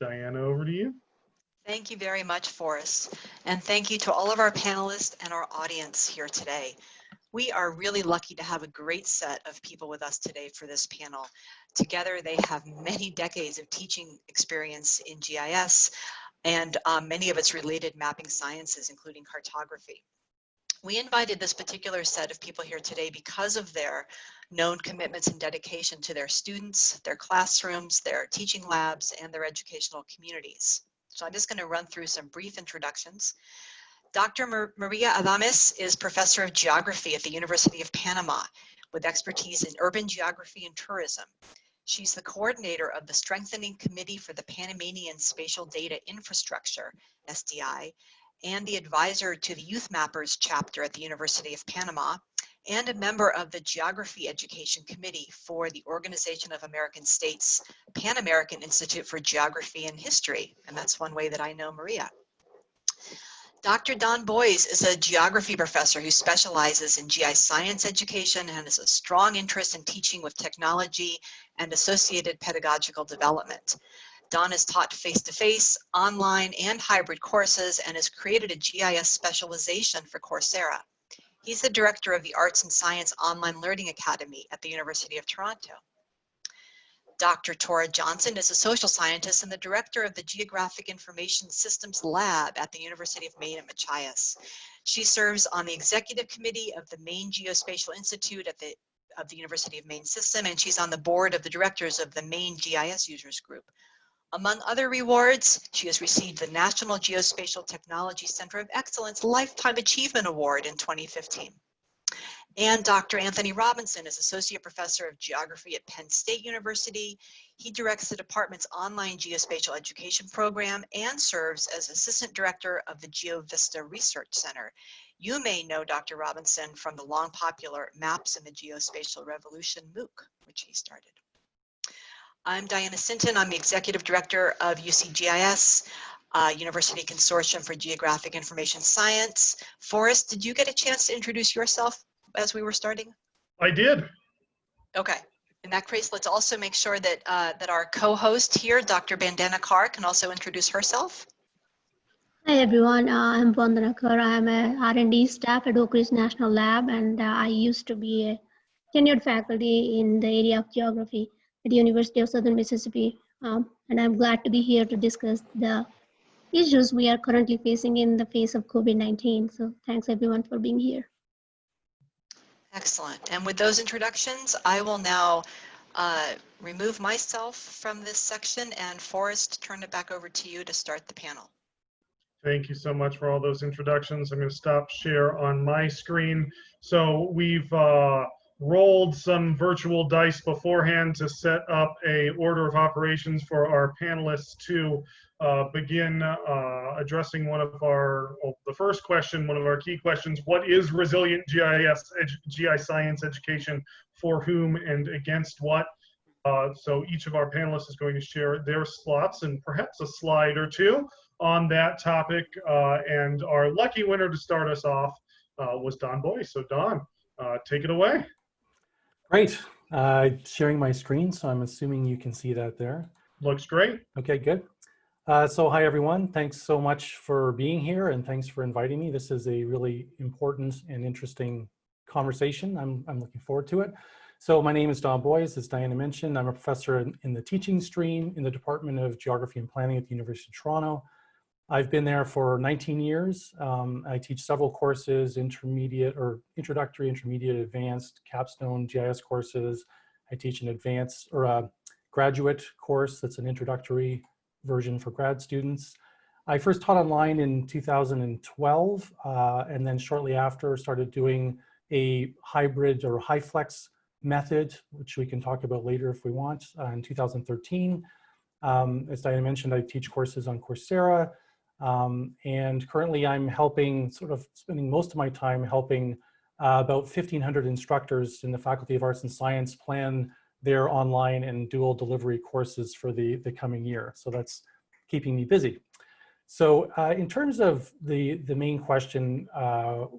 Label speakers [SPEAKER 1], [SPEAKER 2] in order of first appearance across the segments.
[SPEAKER 1] Diana, over to you.
[SPEAKER 2] Thank you very much, Forrest. And thank you to all of our panelists and our audience here today. We are really lucky to have a great set of people with us today for this panel. Together, they have many decades of teaching experience in GIS and many of its related mapping sciences, including cartography. We invited this particular set of people here today because of their known commitments and dedication to their students, their classrooms, their teaching labs, and their educational communities. So I'm just going to run through some brief introductions. Dr. Maria Adames is professor of geography at the University of Panama with expertise in urban geography and tourism. She's the coordinator of the Strengthening Committee for the Panamanian Spatial Data Infrastructure, SDI, and the advisor to the Youth Mappers chapter at the University of Panama, and a member of the Geography Education Committee for the Organization of American States Pan American Institute for Geography and History, and that's one way that I know Maria. Dr. Don Boys is a geography professor who specializes in GIScience education and has a strong interest in teaching with technology and associated pedagogical development. Don has taught face-to-face, online, and hybrid courses and has created a GIS specialization for Coursera. He's the director of the Arts and Science Online Learning Academy at the University of Toronto. Dr. Torra Johnson is a social scientist and the director of the Geographic Information Systems Lab at the University of Maine at Machias. She serves on the executive committee of the Maine Geospatial Institute of the University of Maine System, and she's on the board of the directors of the Maine GIS Users Group. Among other rewards, she has received the National Geospatial Technology Center of Excellence Lifetime Achievement Award in 2015. And Dr. Anthony Robinson is Associate Professor of Geography at Penn State University. He directs the department's online geospatial education program and serves as Assistant Director of the GeoVista Research Center. You may know Dr. Robinson from the long popular Maps in the Geospatial Revolution MOOC, which he started. I'm Diana Sinton. I'm the Executive Director of UCGIS, University Consortium for Geographic Information Science. Forrest, did you get a chance to introduce yourself as we were starting?
[SPEAKER 1] I did.
[SPEAKER 2] Okay. In that case, let's also make sure that, that our co-host here, Dr. Bandana Kaur, can also introduce herself.
[SPEAKER 3] Hi everyone, I'm Vandana Kaur. I'm a R&D staff at Oak Ridge National Lab, and I used to be a tenured faculty in the area of geography at the University of Southern Mississippi. And I'm glad to be here to discuss the issues we are currently facing in the face of COVID-19. So thanks everyone for being here.
[SPEAKER 2] Excellent. And with those introductions, I will now remove myself from this section, and Forrest, turn it back over to you to start the panel.
[SPEAKER 1] Thank you so much for all those introductions. I'm going to stop share on my screen. So we've rolled some virtual dice beforehand to set up a order of operations for our panelists to begin addressing one of our, well, the first question, one of our key questions: what is resilient GIScience education, for whom and against what? So each of our panelists is going to share their slots and perhaps a slide or two on that topic. And our lucky winner to start us off was Don Boyce. So Don, take it away.
[SPEAKER 4] Great. Sharing my screen, so I'm assuming you can see that there.
[SPEAKER 1] Looks great.
[SPEAKER 4] Okay, good. So hi everyone. Thanks so much for being here, and thanks for inviting me. This is a really important and interesting conversation. I'm looking forward to it. So my name is Don Boyce, as Diana mentioned. I'm a professor in the teaching stream in the Department of Geography and Planning at the University of Toronto. I've been there for 19 years. I teach several courses, intermediate or introductory, intermediate, advanced, capstone GIS courses. I teach an advanced or a graduate course that's an introductory version for grad students. I first taught online in 2012, and then shortly after started doing a hybrid or high flex method, which we can talk about later if we want, in 2013. As Diana mentioned, I teach courses on Coursera, and currently I'm helping, sort of spending most of my time helping about 1,500 instructors in the Faculty of Arts and Science plan their online and dual delivery courses for the coming year. So that's keeping me busy. So in terms of the main question,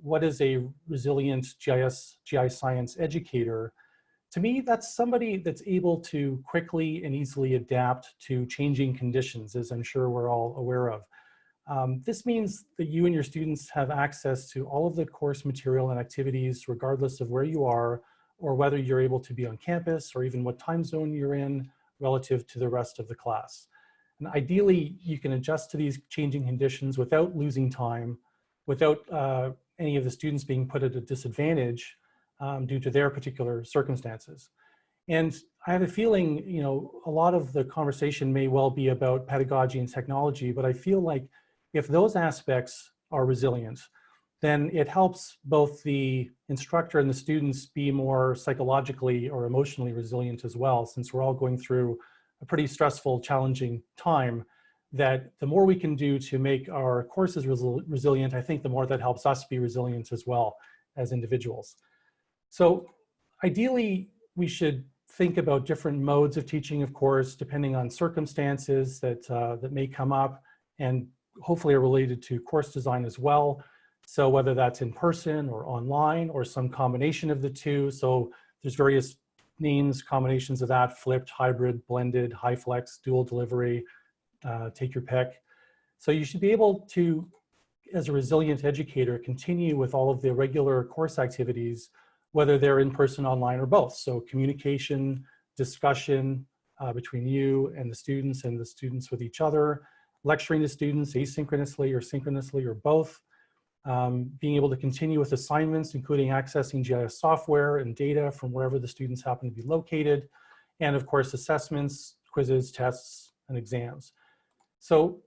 [SPEAKER 4] what is a resilient GIScience educator? to me, that's somebody that's able to quickly and easily adapt to changing conditions, as I'm sure we're all aware of. This means that you and your students have access to all of the course material and activities, regardless of where you are, or whether you're able to be on campus, or even what time zone you're in relative to the rest of the class. And ideally, you can adjust to these changing conditions without losing time, without any of the students being put at a disadvantage due to their particular circumstances. And I have a feeling, you know, a lot of the conversation may well be about pedagogy and technology, but I feel like if those aspects are resilient, then it helps both the instructor and the students be more psychologically or emotionally resilient as well, since we're all going through a pretty stressful, challenging time. That the more we can do to make our courses resilient, I think the more that helps us be resilient as well as individuals. So ideally, we should think about different modes of teaching, of course, depending on circumstances that may come up, and hopefully are related to course design as well. So whether that's in person or online or some combination of the two. So there's various names, combinations of that: flipped, hybrid, blended, high flex, dual delivery, take your pick. So you should be able to, as a resilient educator, continue with all of the regular course activities, whether they're in person, online, or both. So communication, discussion between you and the students with each other, lecturing to students asynchronously or synchronously or both, being able to continue with assignments, including accessing GIS software and data from wherever the students happen to be located, and of course, assessments, quizzes, tests, and exams. So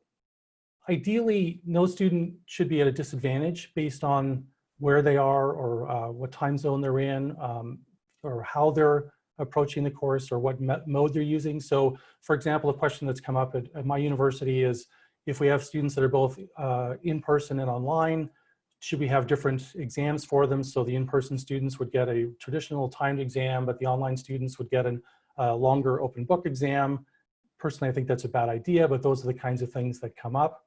[SPEAKER 4] ideally, no student should be at a disadvantage based on where they are or what time zone they're in, or how they're approaching the course or what mode they're using. So for example, a question that's come up at my university is, if we have students that are both in person and online, should we have different exams for them? So the in-person students would get a traditional timed exam, but the online students would get a longer open book exam. Personally, I think that's a bad idea, but those are the kinds of things that come up.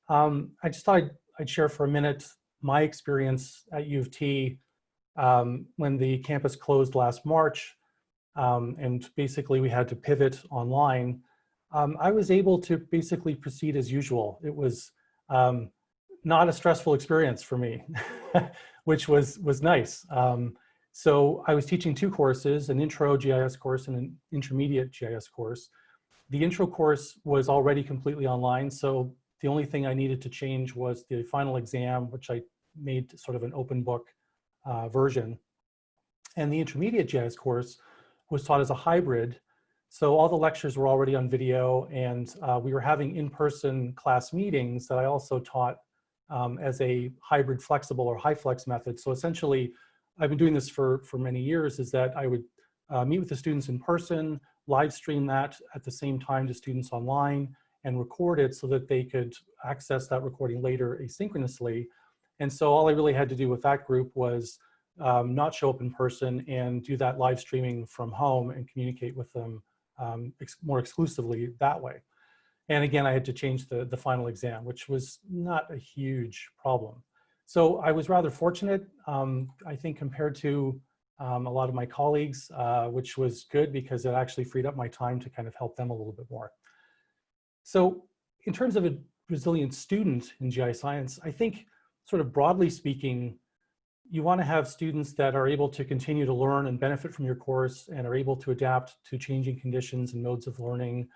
[SPEAKER 4] I just thought I'd share for a minute my experience at U of T when the campus closed last March, and basically we had to pivot online. I was able to basically proceed as usual. It was not a stressful experience for me, which was nice. So I was teaching two courses, an intro GIS course and an intermediate GIS course. The intro course was already completely online, so the only thing I needed to change was the final exam, which I made sort of an open book version. And the intermediate GIS course was taught as a hybrid. So all the lectures were already on video, and we were having in-person class meetings that I also taught as a hybrid flexible or high flex method. So essentially, I've been doing this for many years, is that I would meet with the students in person, live stream that at the same time to students online, and record it so that they could access that recording later asynchronously. And so all I really had to do with that group was not show up in person and do that live streaming from home and communicate with them more exclusively that way. And again, I had to change the final exam, which was not a huge problem. So I was rather fortunate, I think, compared to a lot of my colleagues, which was good because it actually freed up my time to kind of help them a little bit more. So in terms of a resilient student in GIScience, I think sort of broadly speaking, you want to have students that are able to continue to learn and benefit from your course and are able to adapt to changing conditions and modes of learning,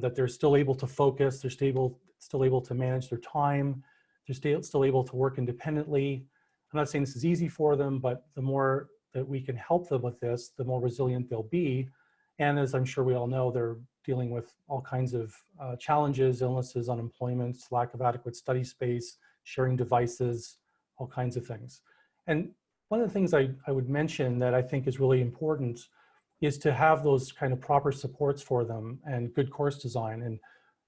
[SPEAKER 4] that they're still able to focus, they're still able to manage their time, they're still able to work independently. I'm not saying this is easy for them, but the more that we can help them with this, the more resilient they'll be. And as I'm sure we all know, they're dealing with all kinds of challenges, illnesses, unemployment, lack of adequate study space, sharing devices, all kinds of things. And one of the things I would mention that I think is really important is to have those kind of proper supports for them and good course design, and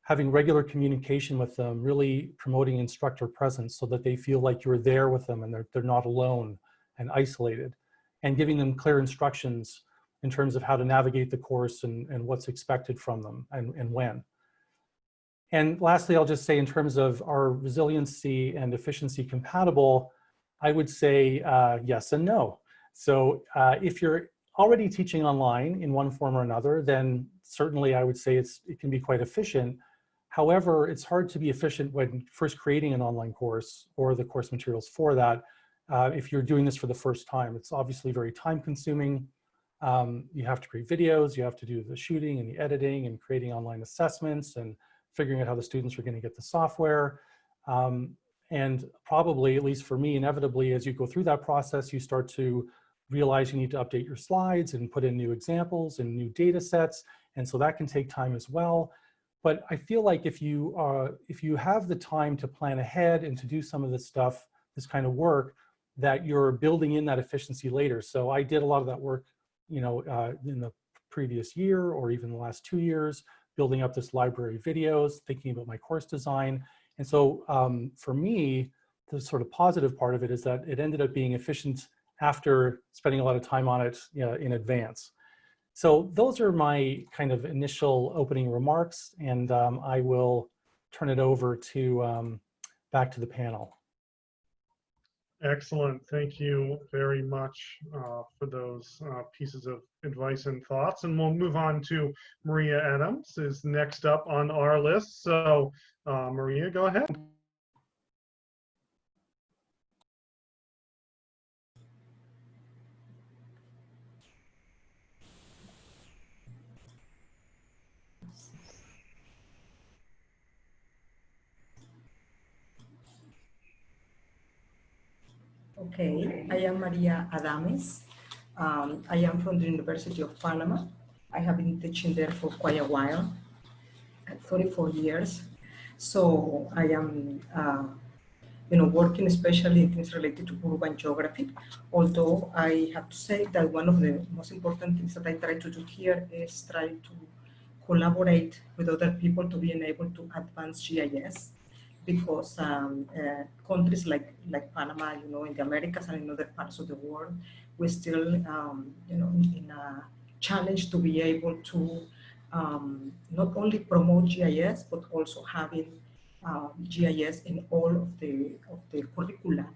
[SPEAKER 4] having regular communication with them, really promoting instructor presence so that they feel like you're there with them and they're not alone and isolated, and giving them clear instructions in terms of how to navigate the course and what's expected from them and when. And lastly, I'll just say, in terms of our resiliency and efficiency compatible, I would say yes and no. So if you're already teaching online in one form or another, then certainly I would say it can be quite efficient. However, it's hard to be efficient when first creating an online course or the course materials for that. If you're doing this for the first time, it's obviously very time consuming. You have to create videos, you have to do the shooting and the editing and creating online assessments and figuring out how the students are going to get the software. And probably, at least for me, inevitably, as you go through that process, you start to realize you need to update your slides and put in new examples and new data sets. And so that can take time as well. But I feel like if you have the time to plan ahead and to do some of this stuff, this kind of work, that you're building in that efficiency later. So I did a lot of that work, in the previous year or even the last 2 years, building up this library of videos, thinking about my course design. And so for me, the sort of positive part of it is that it ended up being efficient after spending a lot of time on it in advance. So those are my kind of initial opening remarks, and I will turn it over to back to the panel.
[SPEAKER 1] Excellent. Thank you very much for those pieces of advice and thoughts. And we'll move on to Maria Adams is next up on our list. So Maria, go ahead.
[SPEAKER 5] Okay, I am Maria Adames. I am from the University of Panama. I have been teaching there for quite a while, 34 years. So I am, working especially in things related to urban geography. Although I have to say that one of the most important things that I try to do here is try to collaborate with other people to be able to advance GIS. Because countries like Panama, in the Americas and in other parts of the world, we're still, in a challenge to be able to not only promote GIS, but also having GIS in all of the curricula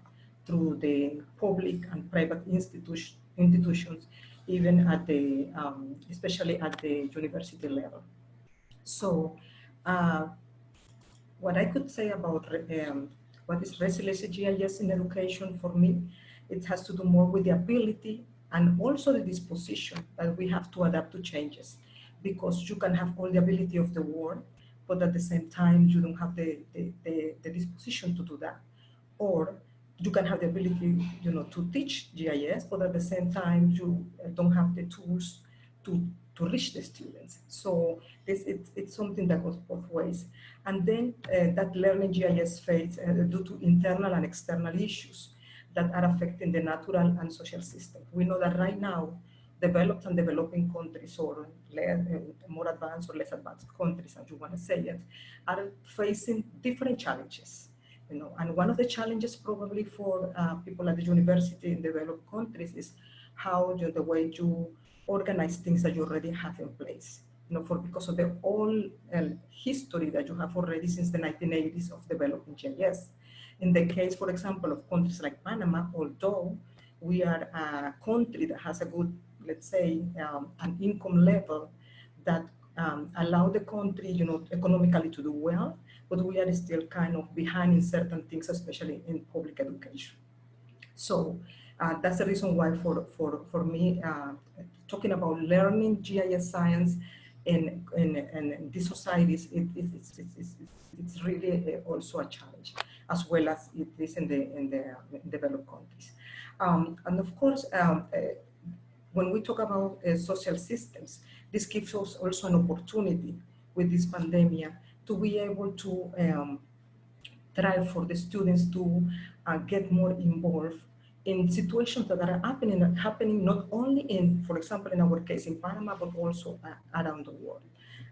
[SPEAKER 5] through the public and private institutions, even at the, especially at the university level. So, what I could say about what is resilience GIS in education for me, it has to do more with the ability and also the disposition that we have to adapt to changes, because you can have all the ability of the world, but at the same time, you don't have the disposition to do that. Or you can have the ability, to teach GIS, but at the same time, you don't have the tools to reach the students. So it's something that goes both ways. And then that learning GIS phase due to internal and external issues that are affecting the natural and social system. We know that right now, developed and developing countries, or more advanced or less advanced countries, as you want to say it, are facing different challenges. And one of the challenges probably for people at the university in developed countries is how the way you organize things that you already have in place. Because of the whole history that you have already since the 1980s of developing GIS. In the case, for example, of countries like Panama, although we are a country that has a good, let's say, an income level that allow the country, economically to do well, but we are still kind of behind in certain things, especially in public education. So that's the reason why for me, talking about learning GIS science in these societies, it's really also a challenge, as well as it is in the developed countries. And of course, when we talk about social systems, this gives us also an opportunity with this pandemic to be able to try for the students to get more involved in situations that are happening not only in, for example, in our case in Panama, but also around the world.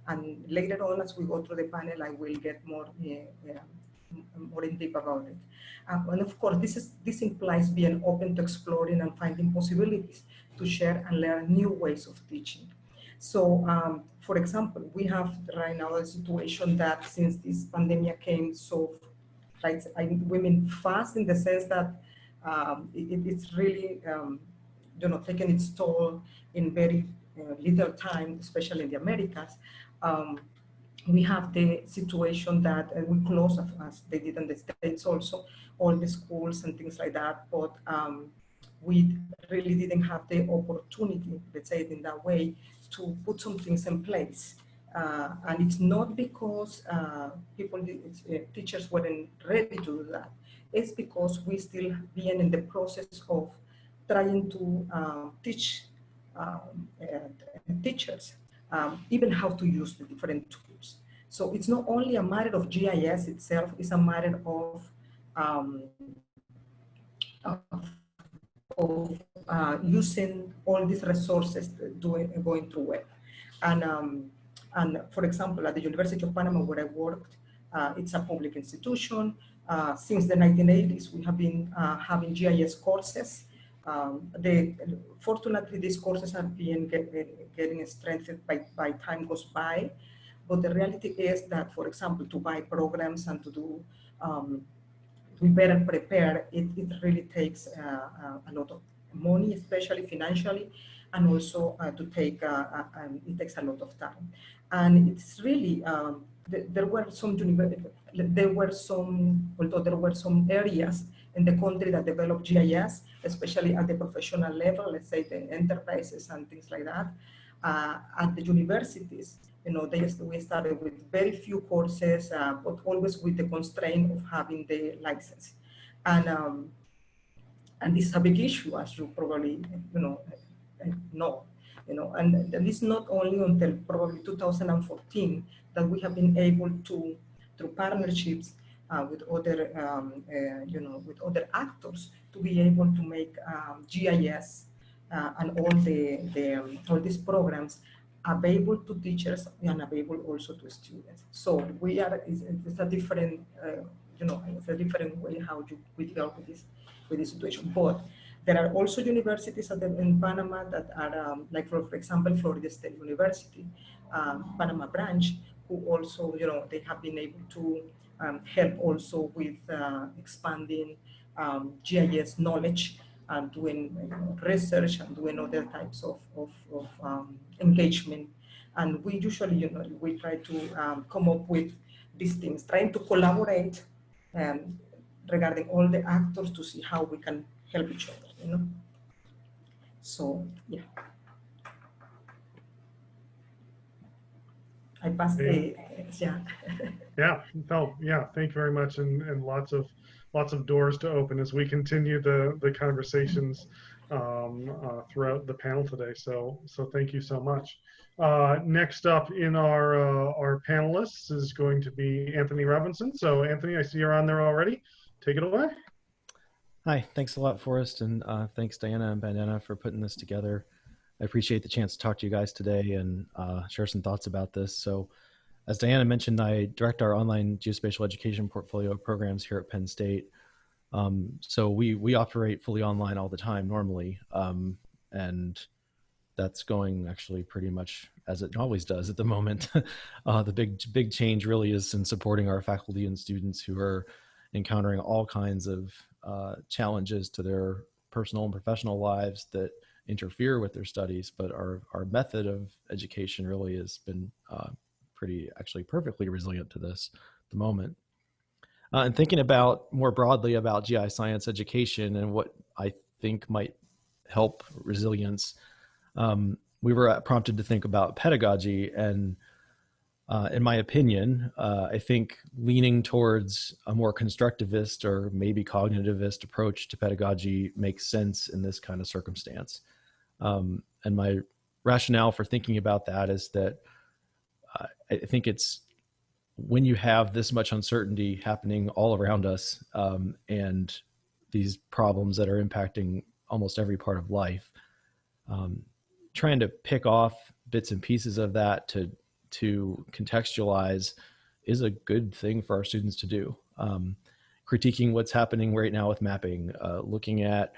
[SPEAKER 5] And later on, as we go through the panel, I will get more in deep about it. And of course, this implies being open to exploring and finding possibilities to share and learn new ways of teaching. So, for example, we have right now a situation that since this pandemic came so, we mean fast in the sense that it's really taken its toll in very little time, especially in the Americas. We have the situation that we close, as they did in the States also, all the schools and things like that, but we really didn't have the opportunity, let's say it in that way, to put some things in place. And it's not because teachers weren't ready to do that. It's because we still being in the process of trying to teach teachers even how to use the different tools. So it's not only a matter of GIS itself, it's a matter of using all these resources going through it. And for example, at the University of Panama where I worked, it's a public institution. Since the 1980s, we have been having GIS courses. Fortunately, these courses have been getting strengthened by time goes by. But the reality is that, for example, to buy programs and to do to be better prepared, it really takes a lot of money, especially financially, and also to take, it takes a lot of time. And it's really, there were some areas in the country that developed GIS, especially at the professional level, let's say the enterprises and things like that. At the universities, we started with very few courses, but always with the constraint of having the license. And this is a big issue, as you probably know. And it's not only until probably 2014 that we have been able to, through partnerships with other, with other actors, to be able to make GIS and all these programs available to teachers and available also to students. So it's a different, it's a different way how we deal with this situation. But there are also universities in Panama that are, like for example, Florida State University, Panama branch, who also, they have been able to help also with expanding GIS knowledge and doing research and doing other types of engagement. And we usually, we try to come up with these things, trying to collaborate regarding all the actors to see how we can help each other, So, yeah. I passed the, yeah.
[SPEAKER 1] Yeah, no, yeah, thank you very much. And lots of doors to open as we continue the conversations throughout the panel today. So thank you so much. Next up in our panelists is going to be Anthony Robinson. So Anthony, I see you're on there already. Take it away.
[SPEAKER 6] Hi, thanks a lot, Forrest, and thanks Diana and Bandana for putting this together. I appreciate the chance to talk to you guys today and share some thoughts about this. So as Diana mentioned, I direct our online geospatial education portfolio of programs here at Penn State. So we operate fully online all the time normally, and that's going actually pretty much as it always does at the moment. The big change really is in supporting our faculty and students who are encountering all kinds of challenges to their personal and professional lives that interfere with their studies, but our method of education really has been actually perfectly resilient to this at the moment. And thinking about more broadly about GIScience education and what I think might help resilience, we were prompted to think about pedagogy. And in my opinion, I think leaning towards a more constructivist or maybe cognitivist approach to pedagogy makes sense in this kind of circumstance. And my rationale for thinking about that is that I think it's when you have this much uncertainty happening all around us and these problems that are impacting almost every part of life, trying to pick off bits and pieces of that to contextualize is a good thing for our students to do. Critiquing what's happening right now with mapping, looking at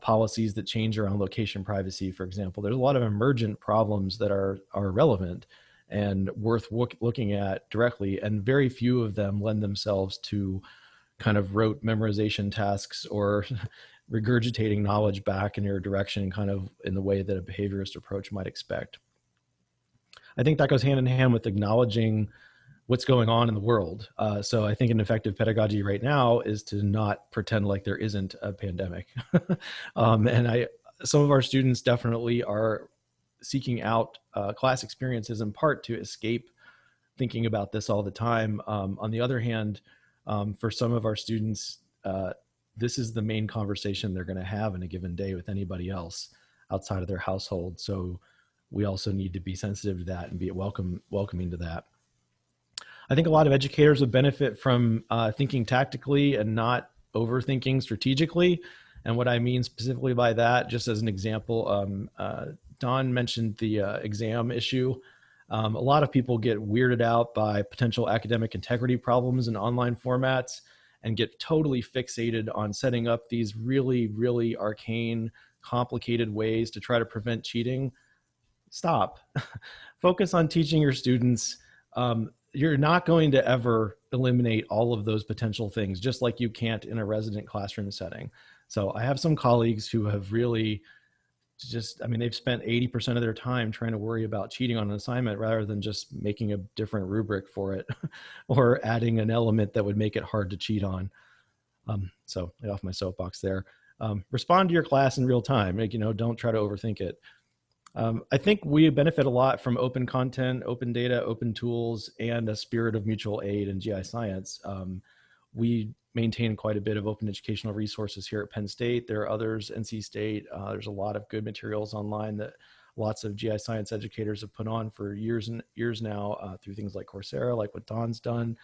[SPEAKER 6] policies that change around location privacy, for example. There's a lot of emergent problems that are relevant and worth looking at directly, and very few of them lend themselves to kind of rote memorization tasks or regurgitating knowledge back in your direction, kind of in the way that a behaviorist approach might expect. I think that goes hand in hand with acknowledging what's going on in the world. So I think an effective pedagogy right now is to not pretend like there isn't a pandemic. Some of our students definitely are seeking out class experiences in part to escape thinking about this all the time. On the other hand, for some of our students, this is the main conversation they're going to have in a given day with anybody else outside of their household. So we also need to be sensitive to that and be welcoming to that. I think a lot of educators would benefit from thinking tactically and not overthinking strategically. And what I mean specifically by that, just as an example, Don mentioned the exam issue. A lot of people get weirded out by potential academic integrity problems in online formats and get totally fixated on setting up these really, really arcane, complicated ways to try to prevent cheating. Stop. Focus on teaching your students. You're not going to ever eliminate all of those potential things, just like you can't in a resident classroom setting. So I have some colleagues who have really they've spent 80% of their time trying to worry about cheating on an assignment rather than just making a different rubric for it or adding an element that would make it hard to cheat on. So I get off my soapbox there. Respond to your class in real time. Don't try to overthink it. I think we benefit a lot from open content, open data, open tools, and a spirit of mutual aid in GIScience. We maintain quite a bit of open educational resources here at Penn State. There are others, NC State. There's a lot of good materials online that lots of GIScience educators have put on for years and years now through things like Coursera, like what Don's done.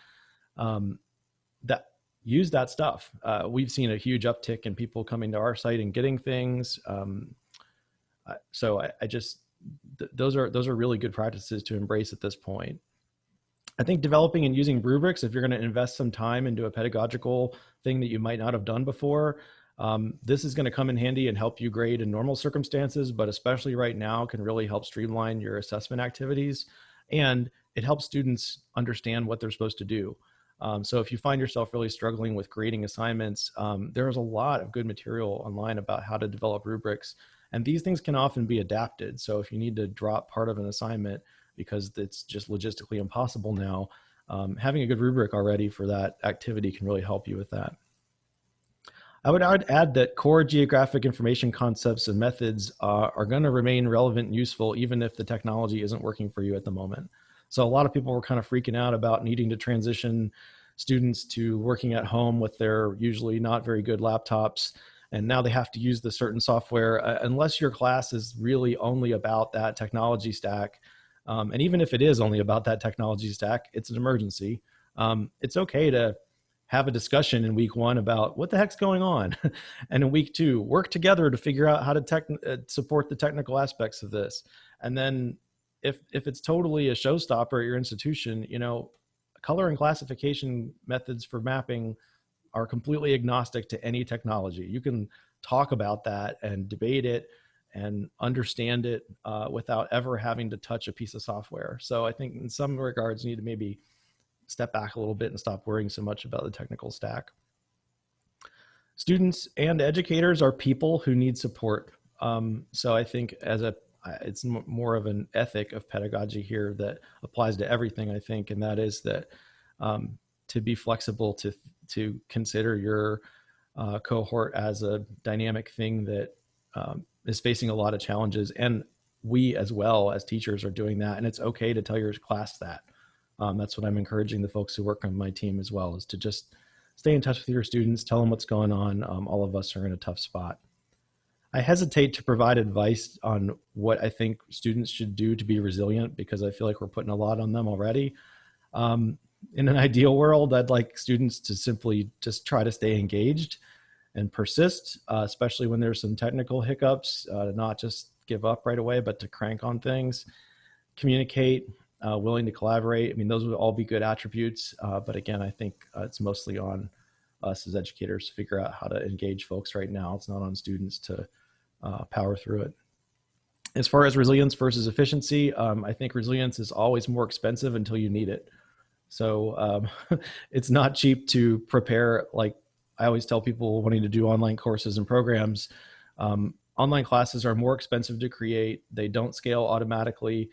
[SPEAKER 6] Use that stuff. We've seen a huge uptick in people coming to our site and getting things. So those are really good practices to embrace at this point. I think developing and using rubrics, if you're going to invest some time into a pedagogical thing that you might not have done before, this is going to come in handy and help you grade in normal circumstances, but especially right now can really help streamline your assessment activities. And it helps students understand what they're supposed to do. So if you find yourself really struggling with grading assignments, there's a lot of good material online about how to develop rubrics. And these things can often be adapted. So if you need to drop part of an assignment because it's just logistically impossible now, having a good rubric already for that activity can really help you with that. I would add that core geographic information concepts and methods are going to remain relevant and useful even if the technology isn't working for you at the moment. So a lot of people were kind of freaking out about needing to transition students to working at home with their usually not very good laptops. And now they have to use the certain software unless your class is really only about that technology stack. And even if it is only about that technology stack, it's an emergency. It's okay to have a discussion in week 1 about what the heck's going on. And in week 2, work together to figure out how to support the technical aspects of this. And then if it's totally a showstopper at your institution, color and classification methods for mapping are completely agnostic to any technology. You can talk about that and debate it and understand it without ever having to touch a piece of software. So I think in some regards, you need to maybe step back a little bit and stop worrying so much about the technical stack. Students and educators are people who need support. So I think it's more of an ethic of pedagogy here that applies to everything, I think, and that is that to be flexible, to consider your cohort as a dynamic thing that is facing a lot of challenges. And we as well as teachers are doing that. And it's okay to tell your class that. That's what I'm encouraging the folks who work on my team as well, is to just stay in touch with your students, tell them what's going on. All of us are in a tough spot. I hesitate to provide advice on what I think students should do to be resilient because I feel like we're putting a lot on them already. In an ideal world, I'd like students to simply just try to stay engaged and persist, especially when there's some technical hiccups, not just give up right away, but to crank on things, communicate, willing to collaborate. I mean, those would all be good attributes. But again, I think it's mostly on us as educators to figure out how to engage folks right now. It's not on students to power through it. As far as resilience versus efficiency, I think resilience is always more expensive until you need it. So it's not cheap to prepare like I always tell people wanting to do online courses and programs, online classes are more expensive to create. They don't scale automatically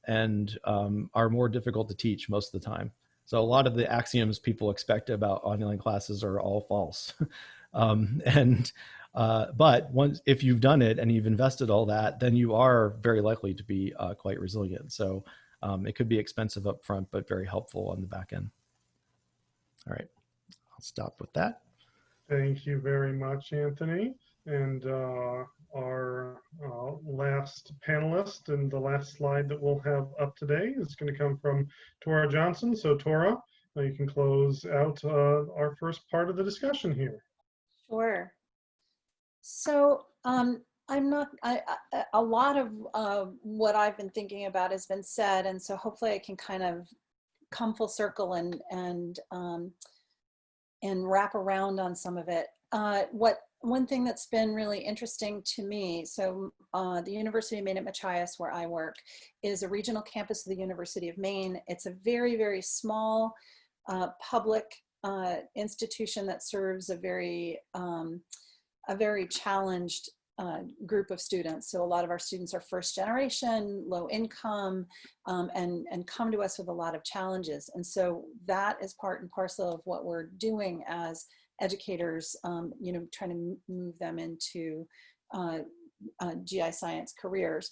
[SPEAKER 6] and are more difficult to teach most of the time. So a lot of the axioms people expect about online classes are all false. But once, if you've done it and you've invested all that, then you are very likely to be quite resilient. So it could be expensive up front, but very helpful on the back end. All right, I'll stop with that.
[SPEAKER 1] Thank you very much, Anthony. And our last panelist and the last slide that we'll have up today is going to come from Torra Johnson. So Torra, you can close out our first part of the discussion here.
[SPEAKER 7] Sure. So a lot of what I've been thinking about has been said, and so hopefully I can kind of come full circle and wrap around on some of it. One thing that's been really interesting to me, so the University of Maine at Machias, where I work, is a regional campus of the University of Maine. It's a very, very small public institution that serves a very challenged group of students. So a lot of our students are first generation, low income, and come to us with a lot of challenges. And so that is part and parcel of what we're doing as educators, trying to move them into GIScience careers.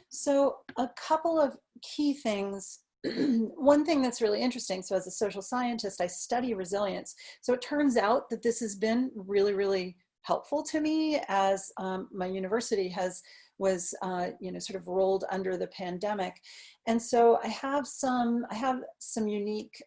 [SPEAKER 7] So a couple of key things. One thing that's really interesting, so as a social scientist, I study resilience. So it turns out that this has been really, really helpful to me as my university was sort of rolled under the pandemic. And so I have some unique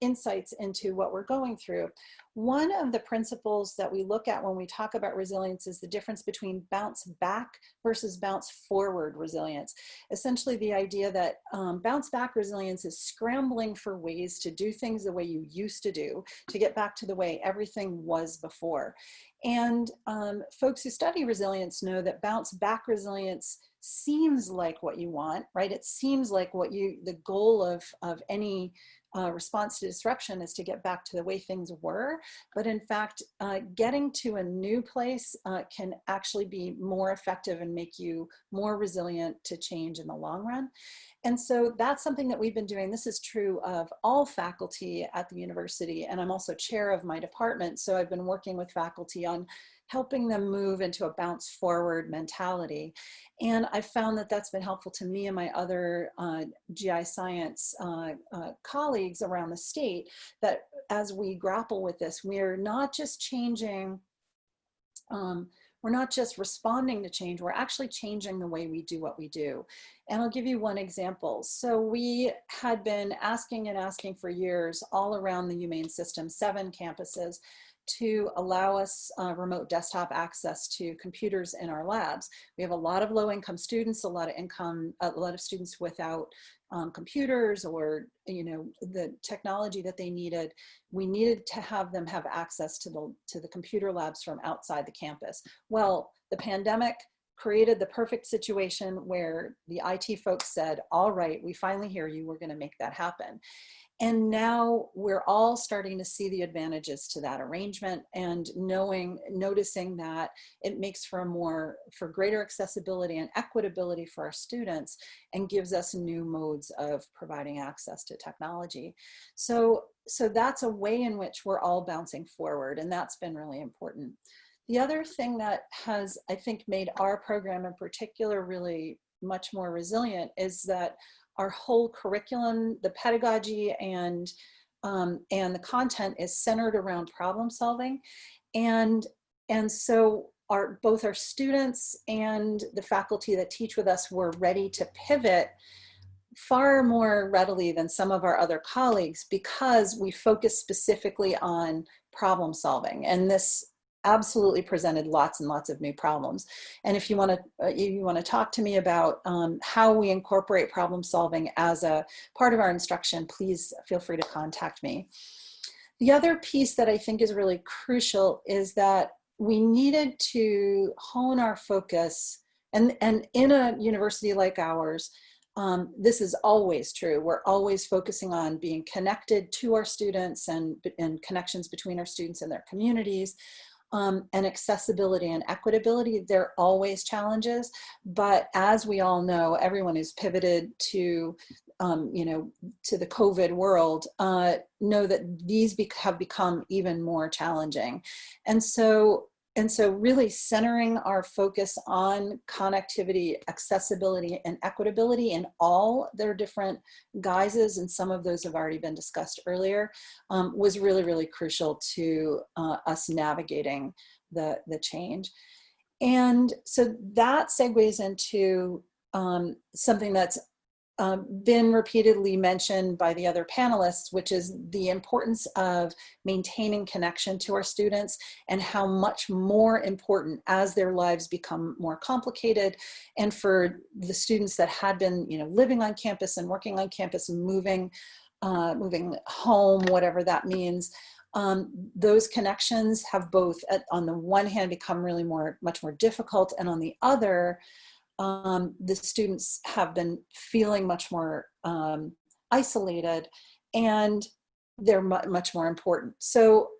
[SPEAKER 7] insights into what we're going through. One of the principles that we look at when we talk about resilience is the difference between bounce back versus bounce forward resilience. Essentially the idea that bounce back resilience is scrambling for ways to do things the way you used to do, to get back to the way everything was before. And folks who study resilience know that bounce back resilience seems like what you want, right? It seems like the goal of any response to disruption is to get back to the way things were. But in fact, getting to a new place can actually be more effective and make you more resilient to change in the long run. And so that's something that we've been doing. This is true of all faculty at the university, and I'm also chair of my department. So I've been working with faculty on helping them move into a bounce forward mentality. And I found that that's been helpful to me and my other GIScience colleagues around the state, that as we grapple with this, we're not just changing, we're not just responding to change, we're actually changing the way we do what we do. And I'll give you one example. So we had been asking for years all around the UMaine system, 7 campuses, to allow us remote desktop access to computers in our labs. We have a lot of low-income students, a lot of students without computers or the technology that they needed. We needed to have them have access to the computer labs from outside the campus. Well, the pandemic created the perfect situation where the IT folks said, all right, we finally hear you, we're going to make that happen. And now we're all starting to see the advantages to that arrangement, and noticing that it makes for greater accessibility and equitability for our students, and gives us new modes of providing access to technology. So that's a way in which we're all bouncing forward, and that's been really important. The other thing that has, I think, made our program in particular really much more resilient is that our whole curriculum, the pedagogy and the content is centered around problem solving. And so both our students and the faculty that teach with us were ready to pivot far more readily than some of our other colleagues, because we focus specifically on problem solving. And this absolutely presented lots and lots of new problems. And if you want to talk to me about how we incorporate problem solving as a part of our instruction, please feel free to contact me. The other piece that I think is really crucial is that we needed to hone our focus, and in a university like ours, this is always true. We're always focusing on being connected to our students and connections between our students and their communities. And accessibility and equitability, they're always challenges. But as we all know, everyone who's pivoted to, to the COVID world, know that these have become even more challenging. And so really centering our focus on connectivity, accessibility, and equitability in all their different guises, and some of those have already been discussed earlier, was really, really crucial to us navigating the change. And so that segues into something that's been repeatedly mentioned by the other panelists, which is the importance of maintaining connection to our students, and how much more important as their lives become more complicated, and for the students that had been, living on campus and working on campus and moving home, whatever that means. Those connections have both, on the one hand, become really much more difficult, and on the other, the students have been feeling much more isolated, and they're much more important. So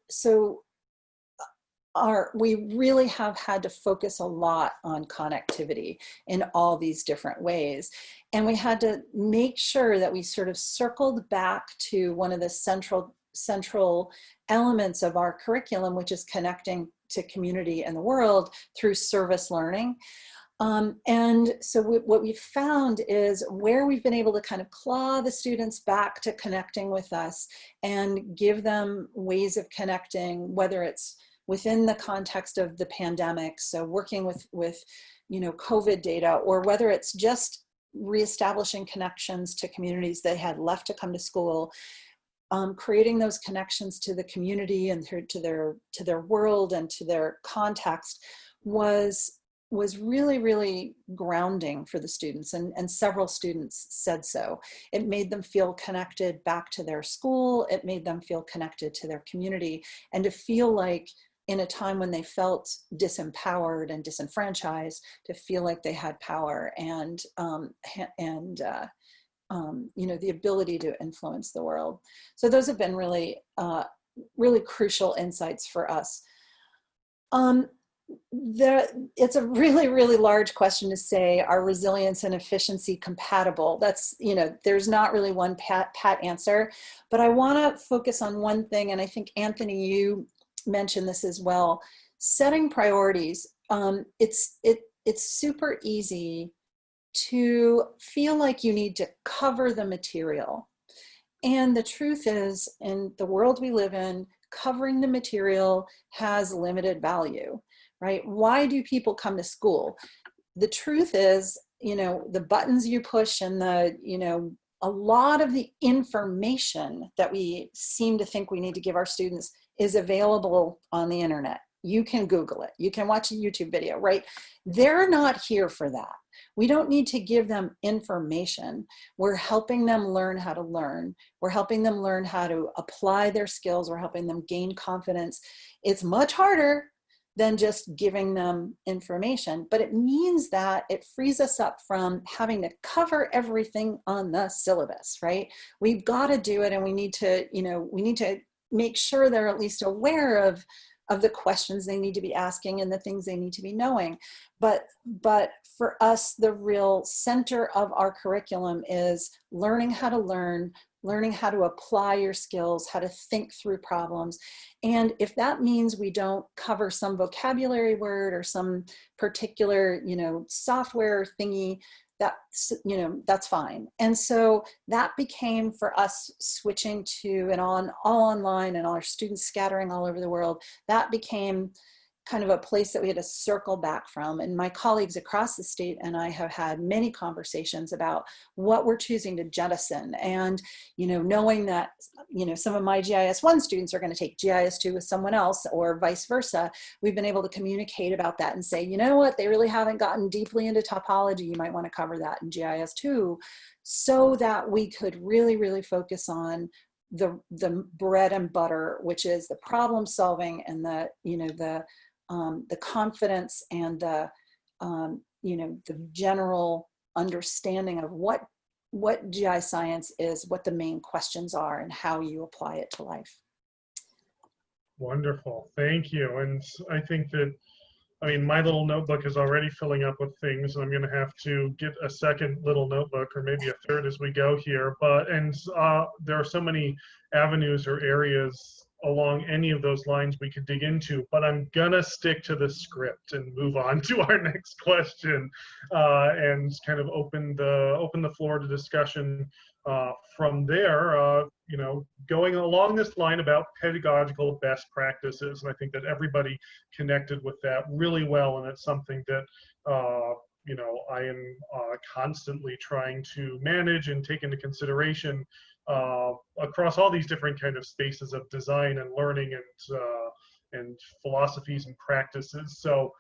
[SPEAKER 7] we really have had to focus a lot on connectivity in all these different ways. And we had to make sure that we sort of circled back to one of the central elements of our curriculum, which is connecting to community and the world through service learning. And so what we've found is where we've been able to kind of claw the students back to connecting with us and give them ways of connecting, whether it's within the context of the pandemic, so working with COVID data, or whether it's just reestablishing connections to communities they had left to come to school, creating those connections to the community and to their world and to their context was really, really grounding for the students, and several students said so. It made them feel connected back to their school. It made them feel connected to their community, and to feel like, in a time when they felt disempowered and disenfranchised, to feel like they had power and the ability to influence the world. So those have been really, really crucial insights for us. It's a really, really large question to say, are resilience and efficiency compatible? That's, there's not really one pat answer, but I want to focus on one thing. And I think, Anthony, you mentioned this as well. Setting priorities. It's super easy to feel like you need to cover the material. And the truth is, in the world we live in, covering the material has limited value. Right? Why do people come to school? The truth is, the buttons you push and a lot of the information that we seem to think we need to give our students is available on the internet. You can Google it. You can watch a YouTube video, right? They're not here for that. We don't need to give them information. We're helping them learn how to learn. We're helping them learn how to apply their skills. We're helping them gain confidence. It's much harder than just giving them information, but it means that it frees us up from having to cover everything on the syllabus, right? We've got to do it, and we need to make sure they're at least aware of the questions they need to be asking and the things they need to be knowing. But for us, the real center of our curriculum is learning how to learn, learning how to apply your skills, how to think through problems. And if that means we don't cover some vocabulary word or some particular, software thingy, that's fine. And so that became, for us, switching to all online and all our students scattering all over the world, that became kind of a place that we had to circle back from. And my colleagues across the state and I have had many conversations about what we're choosing to jettison. And, knowing that, some of my GIS 1 students are going to take GIS 2 with someone else, or vice versa, we've been able to communicate about that and say, you know what, they really haven't gotten deeply into topology. You might want to cover that in GIS 2, so that we could really, really focus on the bread and butter, which is the problem solving and the confidence and the general understanding of what what GIScience is, what the main questions are, and how you apply it to life.
[SPEAKER 1] Wonderful, thank you. And I think that, I mean, my little notebook is already filling up with things. I'm going to have to get a second little notebook, or maybe a third as we go here. But, and there are so many avenues or areas along any of those lines we could dig into, but I'm gonna stick to the script and move on to our next question, and kind of open the floor to discussion from there. You know, going along this line about pedagogical best practices, and I think that everybody connected with that really well, and it's something that you know, I am constantly trying to manage and take into consideration across all these different kind of spaces of design and learning and philosophies and practices. So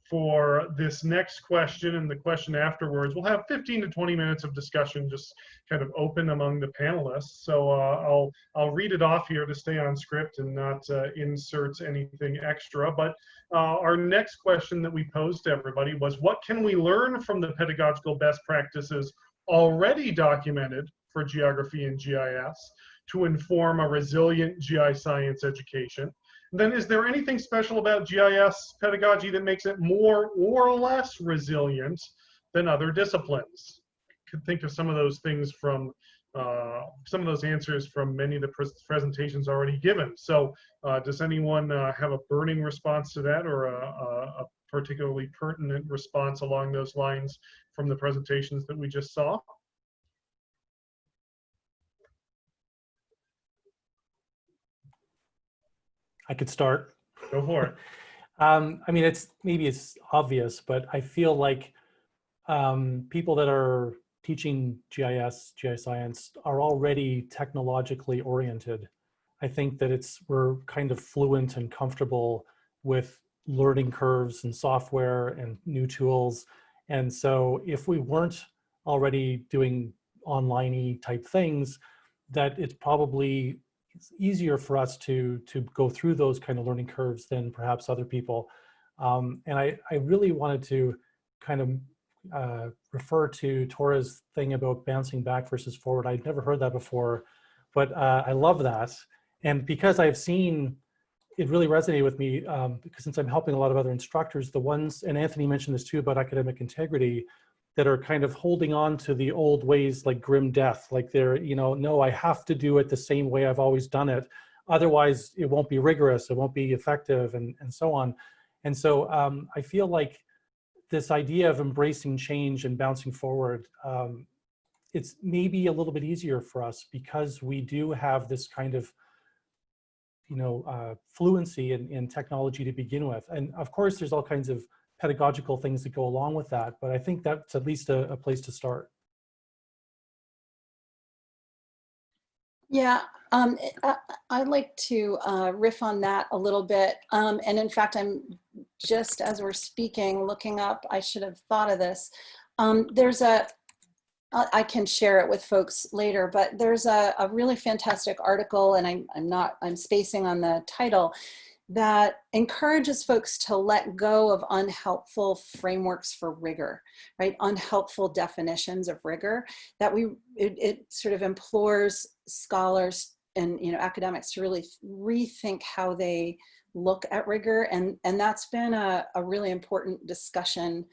[SPEAKER 1] for this next question and the question afterwards, we'll have 15 to 20 minutes of discussion, just kind of open among the panelists. So I'll read it off here to stay on script and not insert anything extra. But our next question that we posed to everybody was, what can we learn from the pedagogical best practices already documented for geography and GIS to inform a resilient GIScience education? And then, is there anything special about GIS pedagogy that makes it more or less resilient than other disciplines? Could think of some of those things from some of those answers from many of the presentations already given. So does anyone have a burning response to that, or a particularly pertinent response along those lines from the presentations that we just saw?
[SPEAKER 4] I could start.
[SPEAKER 1] Go for it.
[SPEAKER 4] I mean, maybe it's obvious, but I feel like people that are teaching GIScience are already technologically oriented. I think that we're kind of fluent and comfortable with learning curves and software and new tools. And so if we weren't already doing online-y type things, that it's probably easier for us to go through those kind of learning curves than perhaps other people. And I really wanted to kind of refer to Torra's thing about bouncing back versus forward. I'd never heard that before, but I love that. And because I've seen, it really resonated with me, because since I'm helping a lot of other instructors, the ones, and Anthony mentioned this too about academic integrity, that are kind of holding on to the old ways like grim death, like they're, you know, no, I have to do it the same way I've always done it. Otherwise it won't be rigorous, it won't be effective, and so on. And so I feel like this idea of embracing change and bouncing forward, it's maybe a little bit easier for us because we do have this kind of, you know, fluency in technology to begin with. And of course, there's all kinds of pedagogical things that go along with that, but I think that's at least a place to start.
[SPEAKER 7] Yeah, I'd like to riff on that a little bit. And in fact, I'm just as we're speaking, looking up, I should have thought of this. I can share it with folks later, but there's a really fantastic article, and I'm spacing on the title, that encourages folks to let go of unhelpful frameworks for rigor, right? Unhelpful definitions of rigor, that it sort of implores scholars and, you know, academics to really rethink how they look at rigor. And that's been a really important discussion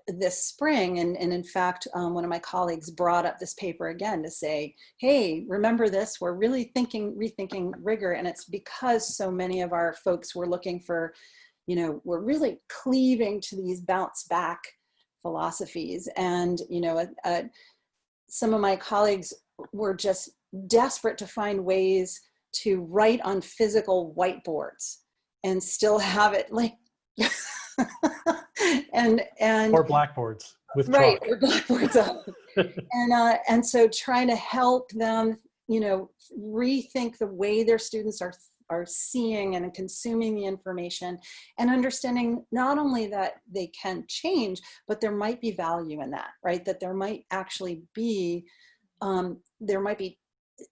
[SPEAKER 7] this spring. And in fact, one of my colleagues brought up this paper again to say, hey, remember this, we're really rethinking rigor. And it's because so many of our folks were looking for, you know, we're really cleaving to these bounce back philosophies. And, you know, some of my colleagues were just desperate to find ways to write on physical whiteboards and still have it like, and
[SPEAKER 4] or blackboards with
[SPEAKER 7] right,
[SPEAKER 4] chalk.
[SPEAKER 7] or blackboards up. And so trying to help them, you know, rethink the way their students are seeing and consuming the information, and understanding not only that they can change, but there might be value in that, right? That there might actually be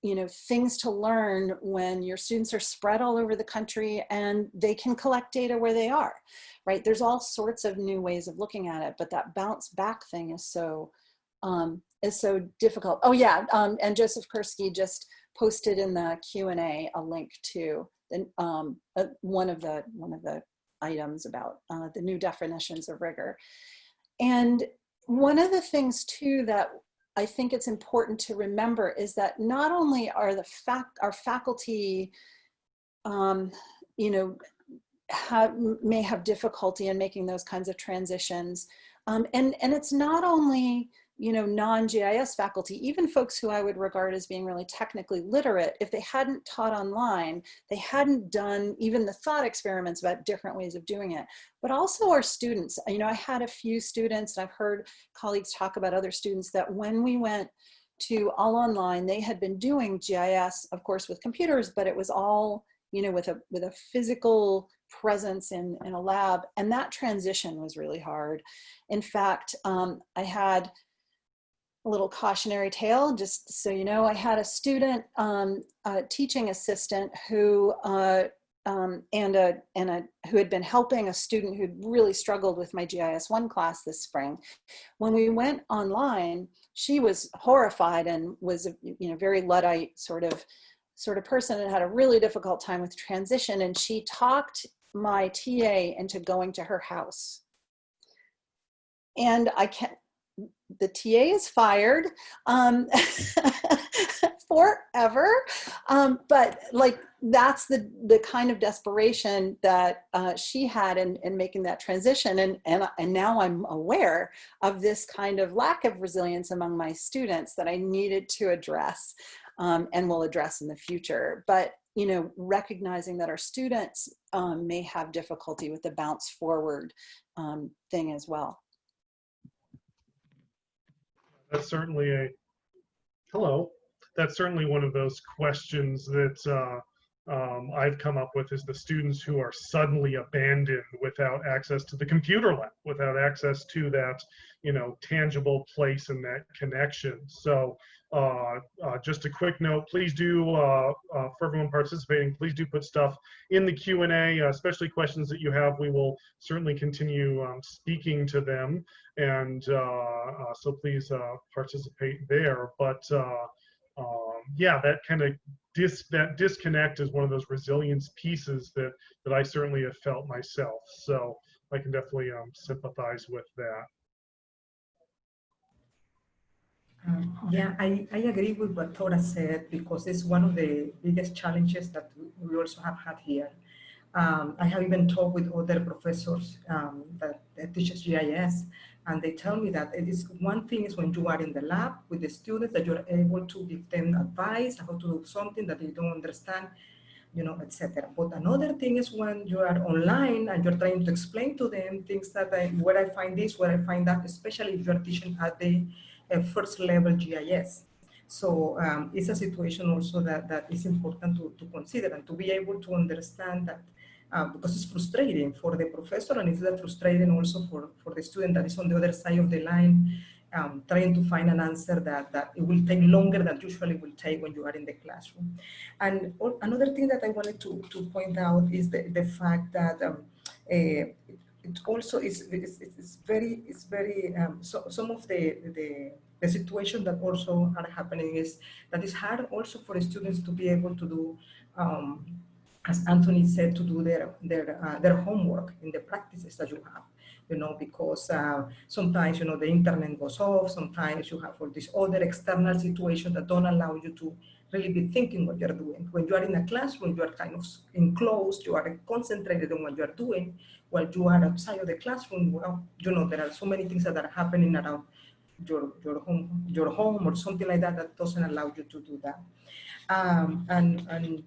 [SPEAKER 7] you know, things to learn when your students are spread all over the country and they can collect data where they are, right? There's all sorts of new ways of looking at it, but that bounce back thing is so is so difficult. Oh yeah, and Joseph Kursky just posted in the Q&A a link to the, one of the items about the new definitions of rigor. And one of the things too that I think it's important to remember is that not only are our faculty, you know, may have difficulty in making those kinds of transitions, and it's not only, you know, non-GIS faculty, even folks who I would regard as being really technically literate, if they hadn't taught online, they hadn't done even the thought experiments about different ways of doing it. But also our students, you know, I had a few students, and I've heard colleagues talk about other students, that when we went to all online, they had been doing GIS, of course, with computers, but it was all, you know, with a physical presence in a lab. And that transition was really hard. In fact, I had a little cautionary tale, just so you know. I had a student, a teaching assistant who who had been helping a student who'd really struggled with my GIS 1 class this spring. When we went online, she was horrified and was a, you know, very Luddite sort of person, and had a really difficult time with transition. And she talked my TA into going to her house. And the TA is fired forever. But like, that's the kind of desperation that she had in making that transition. And now I'm aware of this kind of lack of resilience among my students that I needed to address, and will address in the future. But, you know, recognizing that our students may have difficulty with the bounce forward thing as well.
[SPEAKER 1] That's certainly that's certainly one of those questions that I've come up with, is the students who are suddenly abandoned without access to the computer lab, without access to that, you know, tangible place and that connection. So just a quick note, please do, for everyone participating, please do put stuff in the Q&A, especially questions that you have. We will certainly continue speaking to them, and so please participate there. But yeah, that kind of disconnect is one of those resilience pieces that I certainly have felt myself. So I can definitely sympathize with that.
[SPEAKER 5] Yeah, I agree with what Torra said, because it's one of the biggest challenges that we also have had here. I have even talked with other professors that teach GIS, and they tell me that it is one thing is when you are in the lab with the students, that you're able to give them advice how to do something that they don't understand, you know, etc. But another thing is when you are online and you're trying to explain to them things that where I find this, where I find that, especially if you're teaching at the first level GIS. So it's a situation also that is important to consider, and to be able to understand that, because it's frustrating for the professor, and it's frustrating also for the student that is on the other side of the line, trying to find an answer that it will take longer than usually will take when you are in the classroom. And another thing that I wanted to point out is the fact that it also is very so some of the situation that also are happening is that it's hard also for students to be able to do, as Anthony said, to do their homework in the practices that you have, you know, because sometimes, you know, the internet goes off, sometimes you have all these other external situations that don't allow you to really be thinking what you're doing. When you are in a classroom, you are kind of enclosed, you are concentrated on what you're doing, while you are outside of the classroom. Well, you know, there are so many things that are happening around your home or something like that doesn't allow you to do that. And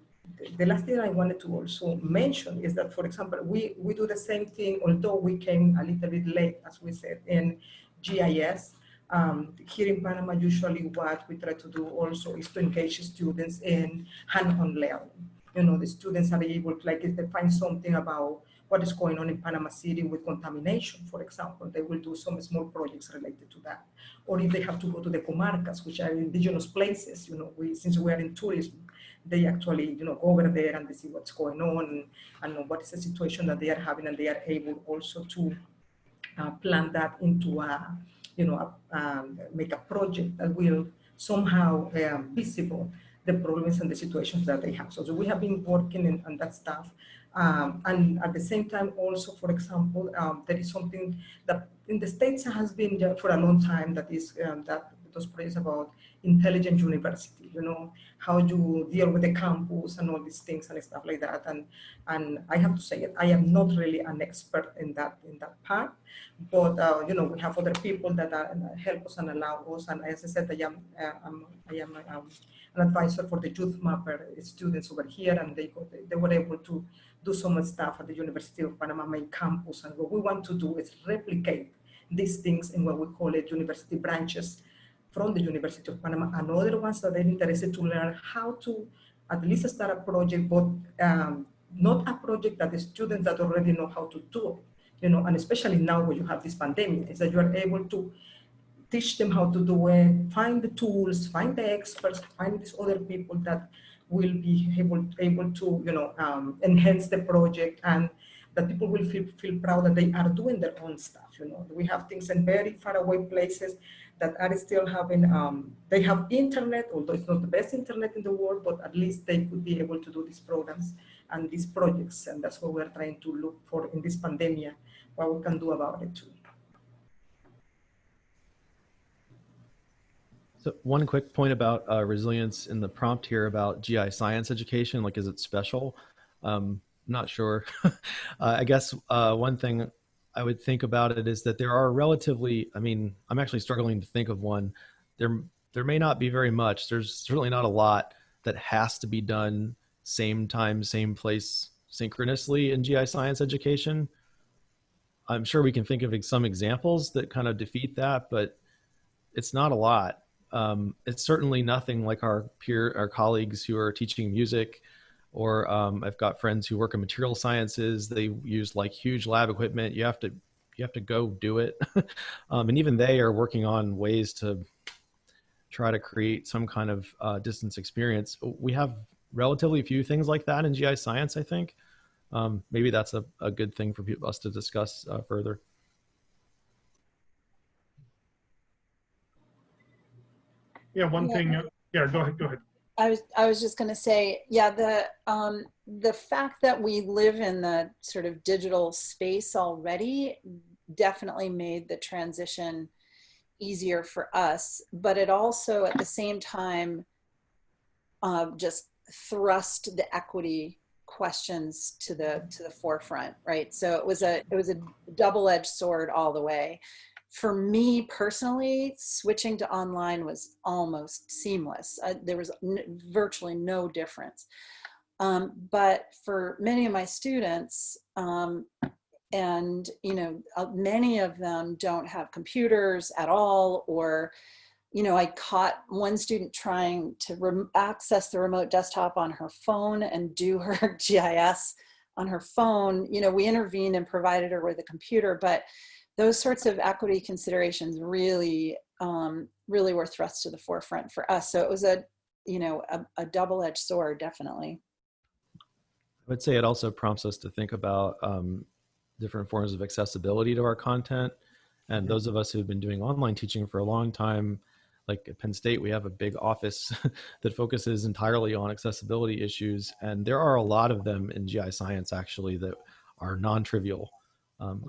[SPEAKER 5] the last thing I wanted to also mention is that, for example, we do the same thing, although we came a little bit late, as we said, in GIS. Here in Panama, usually what we try to do also is to engage students in hand-on learning. You know, the students are able to, like, if they find something about what is going on in Panama City with contamination, for example, they will do some small projects related to that. Or if they have to go to the comarcas, which are indigenous places, you know, since we are in tourism, they actually, you know, go over there and they see what's going on and what is the situation that they are having, and they are able also to plan that into a, make a project that will somehow visible the problems and the situations that they have. So we have been working on that stuff. And at the same time also, for example, there is something that in the States has been for a long time, that is that those projects about intelligent university, how you deal with the campus and all these things and stuff like that. And I have to say it, I am not really an expert in that part, but we have other people that help us and allow us. And as I said, I am an advisor for the youth mapper students over here, and they were able to do so much stuff at the University of Panama main campus. And what we want to do is replicate these things in what we call it university branches from the University of Panama, and other ones that they're interested to learn how to at least start a project, but not a project that the students that already know how to do it, and especially now when you have this pandemic, is that you are able to teach them how to do it, find the tools, find the experts, find these other people that will be able to, enhance the project, and that people will feel proud that they are doing their own stuff. We have things in very far away places that are still having, they have internet, although it's not the best internet in the world, but at least they could be able to do these programs and these projects. And that's what we're trying to look for in this pandemic, what we can do about it too.
[SPEAKER 6] So one quick point about resilience in the prompt here about GIScience education, like, is it special? Not sure. I guess one thing I would think about it is that there are relatively, I'm actually struggling to think of one. There may not be very much. There's certainly not a lot that has to be done same time, same place, synchronously in GIScience education. I'm sure we can think of some examples that kind of defeat that, but it's not a lot. It's certainly nothing like our colleagues who are teaching music, or I've got friends who work in material sciences. They use like huge lab equipment. You have to go do it. And even they are working on ways to try to create some kind of distance experience. We have relatively few things like that in GIScience, I think. Maybe that's a good thing for us to discuss further.
[SPEAKER 1] Yeah, one thing, yeah, go ahead.
[SPEAKER 7] I was just going to say, yeah, the fact that we live in the sort of digital space already definitely made the transition easier for us, but it also at the same time just thrust the equity questions to the forefront, right? So it was a double-edged sword all the way. For me personally, switching to online was almost seamless. There was virtually no difference. But for many of my students, and many of them don't have computers at all, or I caught one student trying to access the remote desktop on her phone and do her GIS on her phone. We intervened and provided her with a computer, but those sorts of equity considerations really, really were thrust to the forefront for us. So it was a double-edged sword, definitely.
[SPEAKER 6] I would say it also prompts us to think about different forms of accessibility to our content. And those of us who've been doing online teaching for a long time, like at Penn State, we have a big office that focuses entirely on accessibility issues. And there are a lot of them in GIScience actually that are non-trivial.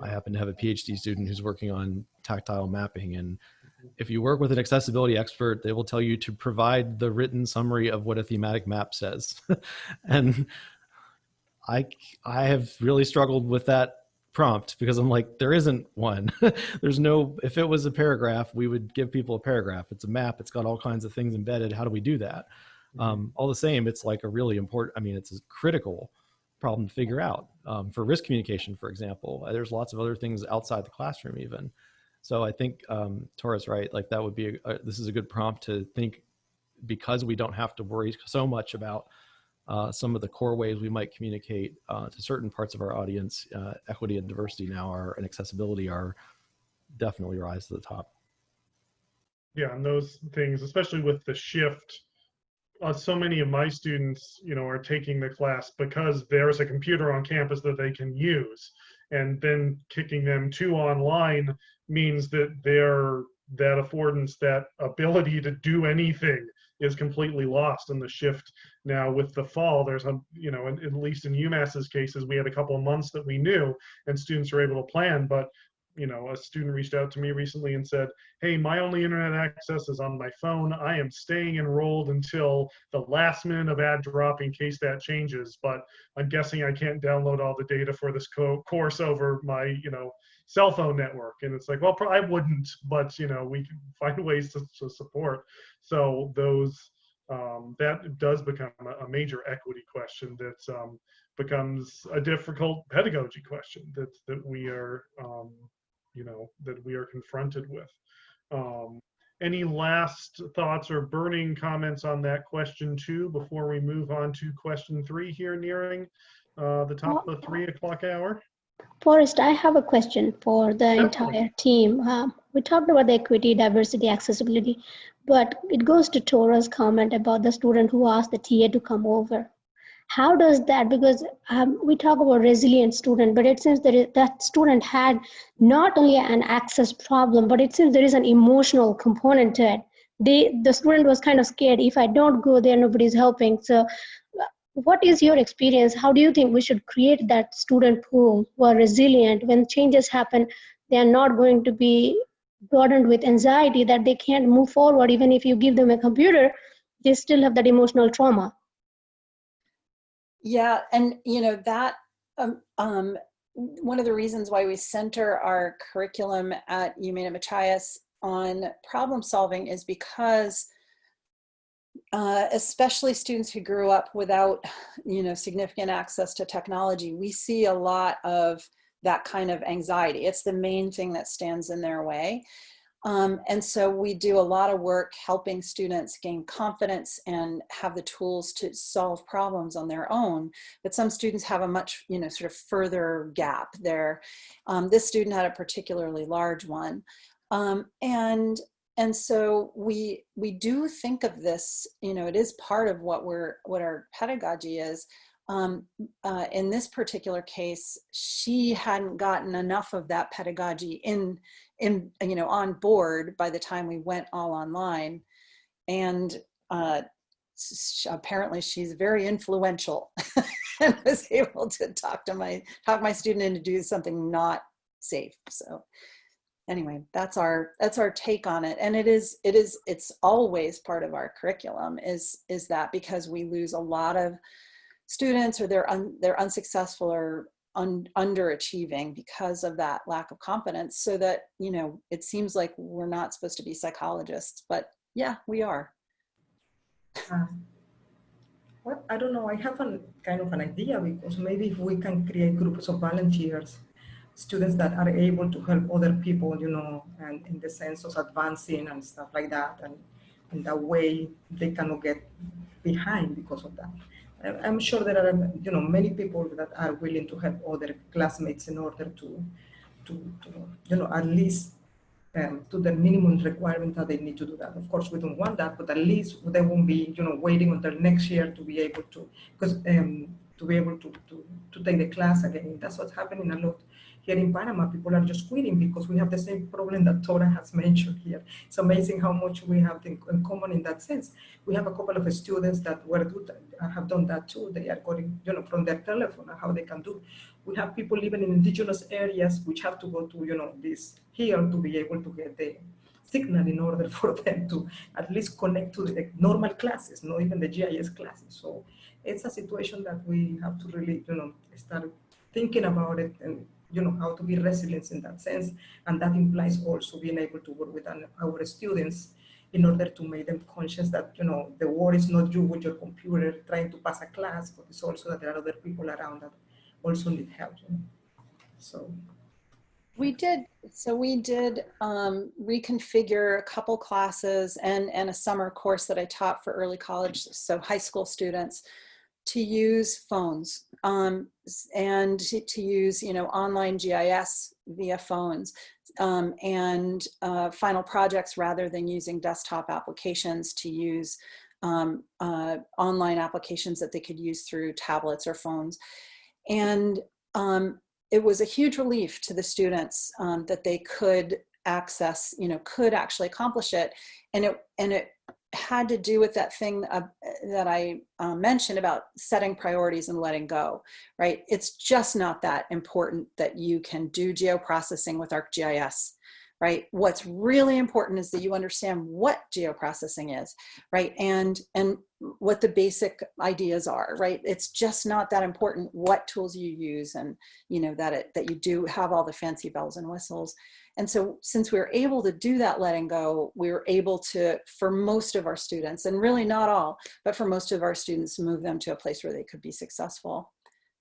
[SPEAKER 6] I happen to have a PhD student who's working on tactile mapping. And if you work with an accessibility expert, they will tell you to provide the written summary of what a thematic map says. And I have really struggled with that prompt because I'm like, there isn't one. There's no, if it was a paragraph, we would give people a paragraph. It's a map. It's got all kinds of things embedded. How do we do that? All the same, it's like a really important, it's a critical problem to figure out for risk communication, for example. There's lots of other things outside the classroom even. So I think Torra's right. Like that would be, this is a good prompt to think, because we don't have to worry so much about some of the core ways we might communicate to certain parts of our audience. Equity and diversity now and accessibility are definitely rise to the top.
[SPEAKER 1] Yeah, and those things, especially with the shift, so many of my students, are taking the class because there's a computer on campus that they can use. and then kicking them to online means that that affordance, that ability to do anything is completely lost in the shift. Now with the fall, there's a, at least in UMass's cases, we had a couple of months that we knew and students were able to plan, but a student reached out to me recently and said, hey, my only internet access is on my phone. I am staying enrolled until the last minute of ad drop in case that changes, but I'm guessing I can't download all the data for this course over my, cell phone network. And it's like, well, I wouldn't, but we can find ways to support. So those, that does become a major equity question that becomes a difficult pedagogy question that we are, that we are confronted with. Any last thoughts or burning comments on that question 2 before we move on to question 3 here, nearing the top of the 3 o'clock hour?
[SPEAKER 3] Forrest, I have a question for the
[SPEAKER 1] Definitely.
[SPEAKER 3] entire team. We talked about the equity, diversity, accessibility, but it goes to Torra's comment about the student who asked the TA to come over. How does that, because we talk about resilient student, but it seems that that student had not only an access problem, but it seems there is an emotional component to it. The student was kind of scared, if I don't go there, nobody's helping. So what is your experience? How do you think we should create that student pool who are resilient when changes happen? They are not going to be burdened with anxiety that they can't move forward. Even if you give them a computer, they still have that emotional trauma.
[SPEAKER 7] Yeah, and that one of the reasons why we center our curriculum at UMaine Machias on problem solving is because especially students who grew up without significant access to technology, we see a lot of that kind of anxiety. It's the main thing that stands in their way. And so we do a lot of work helping students gain confidence and have the tools to solve problems on their own. But some students have a much, sort of further gap there. This student had a particularly large one. And so we do think of this, it is part of what our pedagogy is. In this particular case, she hadn't gotten enough of that pedagogy on board by the time we went all online, and apparently she's very influential and was able to talk my student into doing something not safe. So anyway, that's our take on it, and it's always part of our curriculum is that, because we lose a lot of students, or they're unsuccessful or underachieving because of that lack of confidence. So that it seems like we're not supposed to be psychologists, but yeah, we are.
[SPEAKER 5] Well, I don't know. I have kind of an idea, because maybe if we can create groups of volunteers, students that are able to help other people, and in the sense of advancing and stuff like that, and in that way they cannot get behind because of that. I'm sure there are, many people that are willing to help other classmates in order to at least to the minimum requirement that they need to do that. Of course, we don't want that, but at least they won't be, waiting until next year to be able to, because to be able to take the class again. That's what's happening a lot here in Panama. People are just quitting because we have the same problem that Torra has mentioned here. It's amazing how much we have in common in that sense. We have a couple of students that have done that too. They are going, from their telephone, how they can do. We have people living in indigenous areas which have to go to, this here to be able to get the signal in order for them to at least connect to the normal classes, not even the GIS classes. So it's a situation that we have to really, start thinking about it, and how to be resilient in that sense. And that implies also being able to work with our students in order to make them conscious that, the war is not you with your computer trying to pass a class, but it's also that there are other people around that also need help. So
[SPEAKER 7] we did reconfigure a couple classes and a summer course that I taught for early college, so high school students, to use phones and to use online GIS via phones, and final projects, rather than using desktop applications, to use online applications that they could use through tablets or phones. And it was a huge relief to the students that they could access, could actually accomplish it. And it had to do with that thing that I mentioned about setting priorities and letting go, right? It's just not that important that you can do geoprocessing with ArcGIS, right? What's really important is that you understand what geoprocessing is, right? And what the basic ideas are, right? It's just not that important what tools you use, and that you do have all the fancy bells and whistles. And so since we were able to do that letting go, we were able to, for most of our students, and really not all, but for most of our students, move them to a place where they could be successful.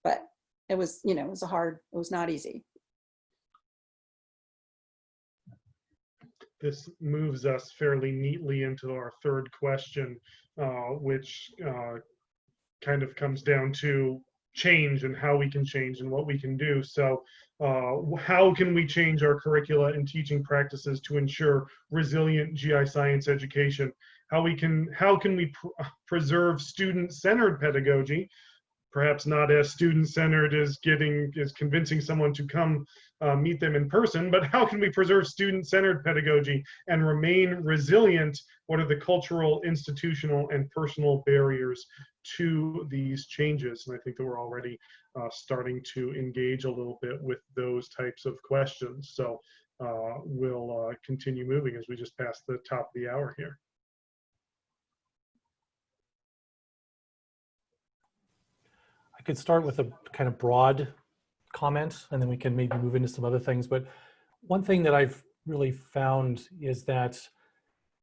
[SPEAKER 7] But it was, it was not easy.
[SPEAKER 1] This moves us fairly neatly into our third question, which kind of comes down to change and how we can change and what we can do. So how can we change our curricula and teaching practices to ensure resilient GI science education? How can we preserve student-centered pedagogy, perhaps not as student-centered as convincing someone to come meet them in person, but how can we preserve student-centered pedagogy and remain resilient? What are the cultural, institutional, and personal barriers to these changes? And I think that we're already starting to engage a little bit with those types of questions. So we'll continue moving as we just pass the top of the hour here.
[SPEAKER 4] I could start with a kind of broad comment, and then we can maybe move into some other things. But one thing that I've really found is that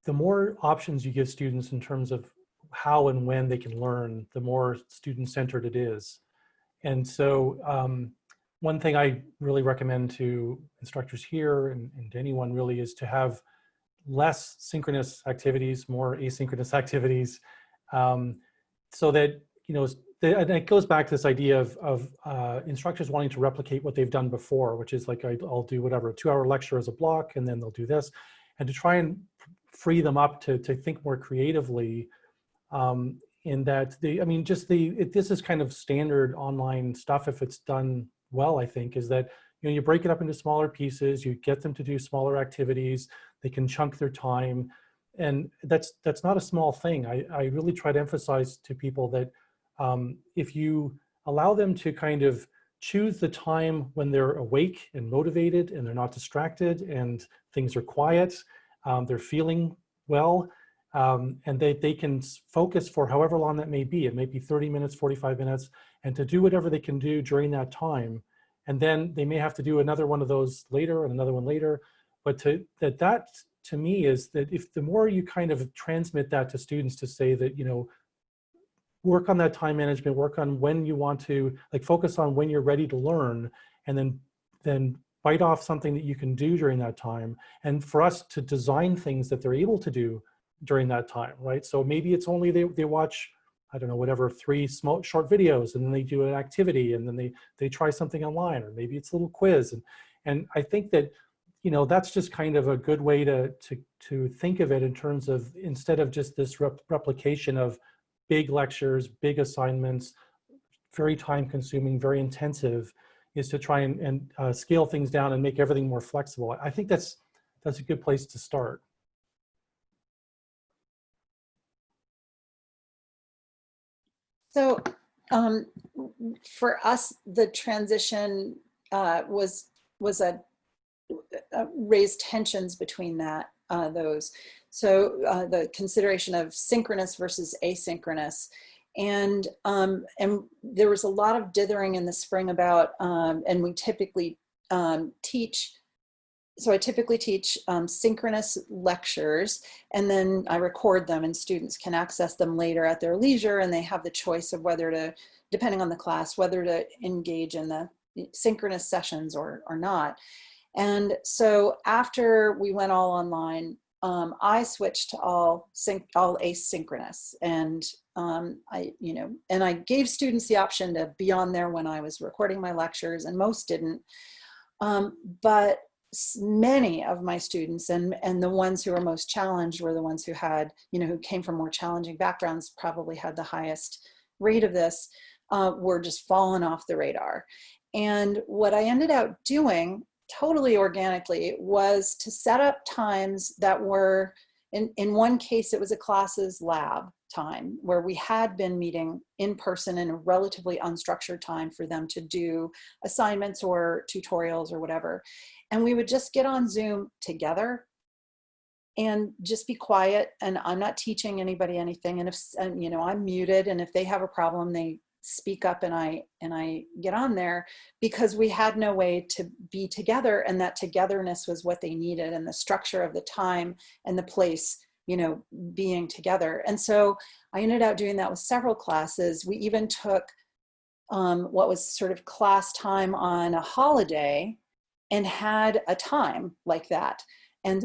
[SPEAKER 4] the more options you give students in terms of how and when they can learn, the more student-centered it is. And so one thing I really recommend to instructors here and to anyone really is to have less synchronous activities, more asynchronous activities, so that, and it goes back to this idea of instructors wanting to replicate what they've done before, which is like, I'll do whatever, a 2-hour lecture as a block, and then they'll do this, and to try and free them up to think more creatively. In that this is kind of standard online stuff if it's done well, I think, is that, you break it up into smaller pieces, you get them to do smaller activities, they can chunk their time. And that's not a small thing. I really try to emphasize to people that if you allow them to kind of choose the time when they're awake and motivated and they're not distracted and things are quiet, they're feeling well, and they can focus for however long that may be. It may be 30 minutes, 45 minutes, and to do whatever they can do during that time. And then they may have to do another one of those later and another one later. But that to me is that if the more you kind of transmit that to students to say that, work on that time management, work on when you want to, focus on when you're ready to learn, and then bite off something that you can do during that time. And for us to design things that they're able to do during that time, right? So maybe it's only they watch, I don't know, whatever, 3 small short videos, and then they do an activity, and then they try something online, or maybe it's a little quiz. And I think that, that's just kind of a good way to think of it in terms of, instead of just this replication of big lectures, big assignments, very time consuming, very intensive, is to try and scale things down and make everything more flexible. I think that's a good place to start.
[SPEAKER 7] So for us, the transition was raised tensions between those. So the consideration of synchronous versus asynchronous. And there was a lot of dithering in the spring about, and we typically teach, so I typically teach synchronous lectures, and then I record them, and students can access them later at their leisure, and they have the choice of whether to, depending on the class, whether to engage in the synchronous sessions or not. And so after we went all online, I switched to all asynchronous, and I gave students the option to be on there when I was recording my lectures, and most didn't. But many of my students, and the ones who were most challenged were the ones who had, who came from more challenging backgrounds, probably had the highest rate of this, were just falling off the radar. And what I ended up doing totally organically was to set up times that were, in one case, it was a classes lab time where we had been meeting in person in a relatively unstructured time for them to do assignments or tutorials or whatever. And we would just get on Zoom together and just be quiet. And I'm not teaching anybody anything. And if, you know, I'm muted, and if they have a problem, they speak up and I get on there, because we had no way to be together, and that togetherness was what they needed, and the structure of the time and the place, you know, being together. And so I ended up doing that with several classes. We even took what was sort of class time on a holiday and had a time like that. And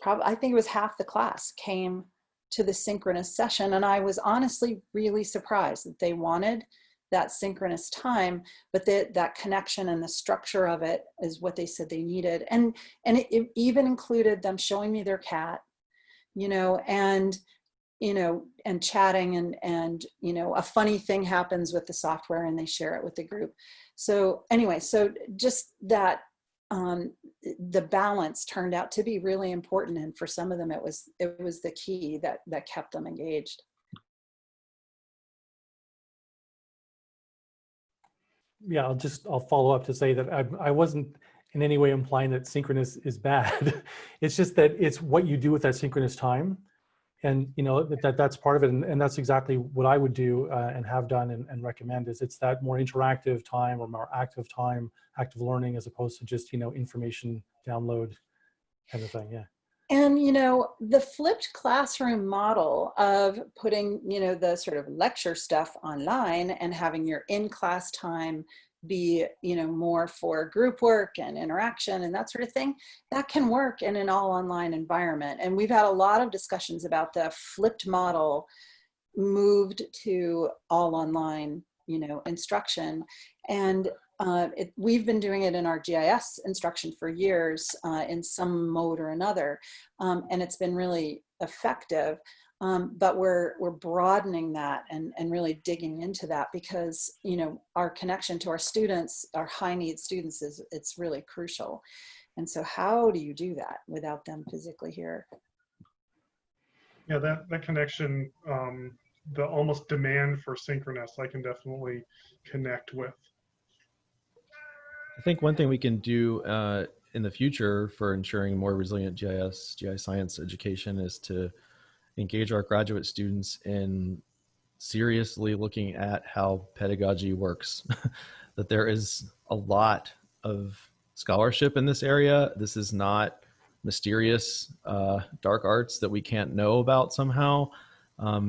[SPEAKER 7] probably, I think it was half the class came to the synchronous session. And I was honestly really surprised that they wanted that synchronous time, but that connection and the structure of it is what they said they needed. And it even included them showing me their cat, you know, and chatting, and, you know, a funny thing happens with the software and they share it with the group. So anyway, so just that, the balance turned out to be really important. And for some of them, it was the key that kept them engaged.
[SPEAKER 4] Yeah, I'll follow up to say that I wasn't in any way implying that synchronous is bad. It's just that it's what you do with that synchronous time. And, you know, that's part of it. And that's exactly what I would do and have done and recommend is it's that more interactive time or more active time, active learning, as opposed to just, you know, information download kind of thing. Yeah.
[SPEAKER 7] And, you know, the flipped classroom model of putting, you know, the sort of lecture stuff online and having your in-class time be, you know, more for group work and interaction and that sort of thing, that can work in an all online environment. And we've had a lot of discussions about the flipped model moved to all online, you know, instruction. And we've been doing it in our GIS instruction for years in some mode or another. And it's been really effective. But we're broadening that and really digging into that, because, you know, our connection to our students, our high need students, it's really crucial. And so how do you do that without them physically here?
[SPEAKER 1] Yeah, that connection, the almost demand for synchronous, I can definitely connect with.
[SPEAKER 6] I think one thing we can do in the future for ensuring more resilient GIscience education is to engage our graduate students in seriously looking at how pedagogy works. That there is a lot of scholarship in this area. This is not mysterious dark arts that we can't know about somehow.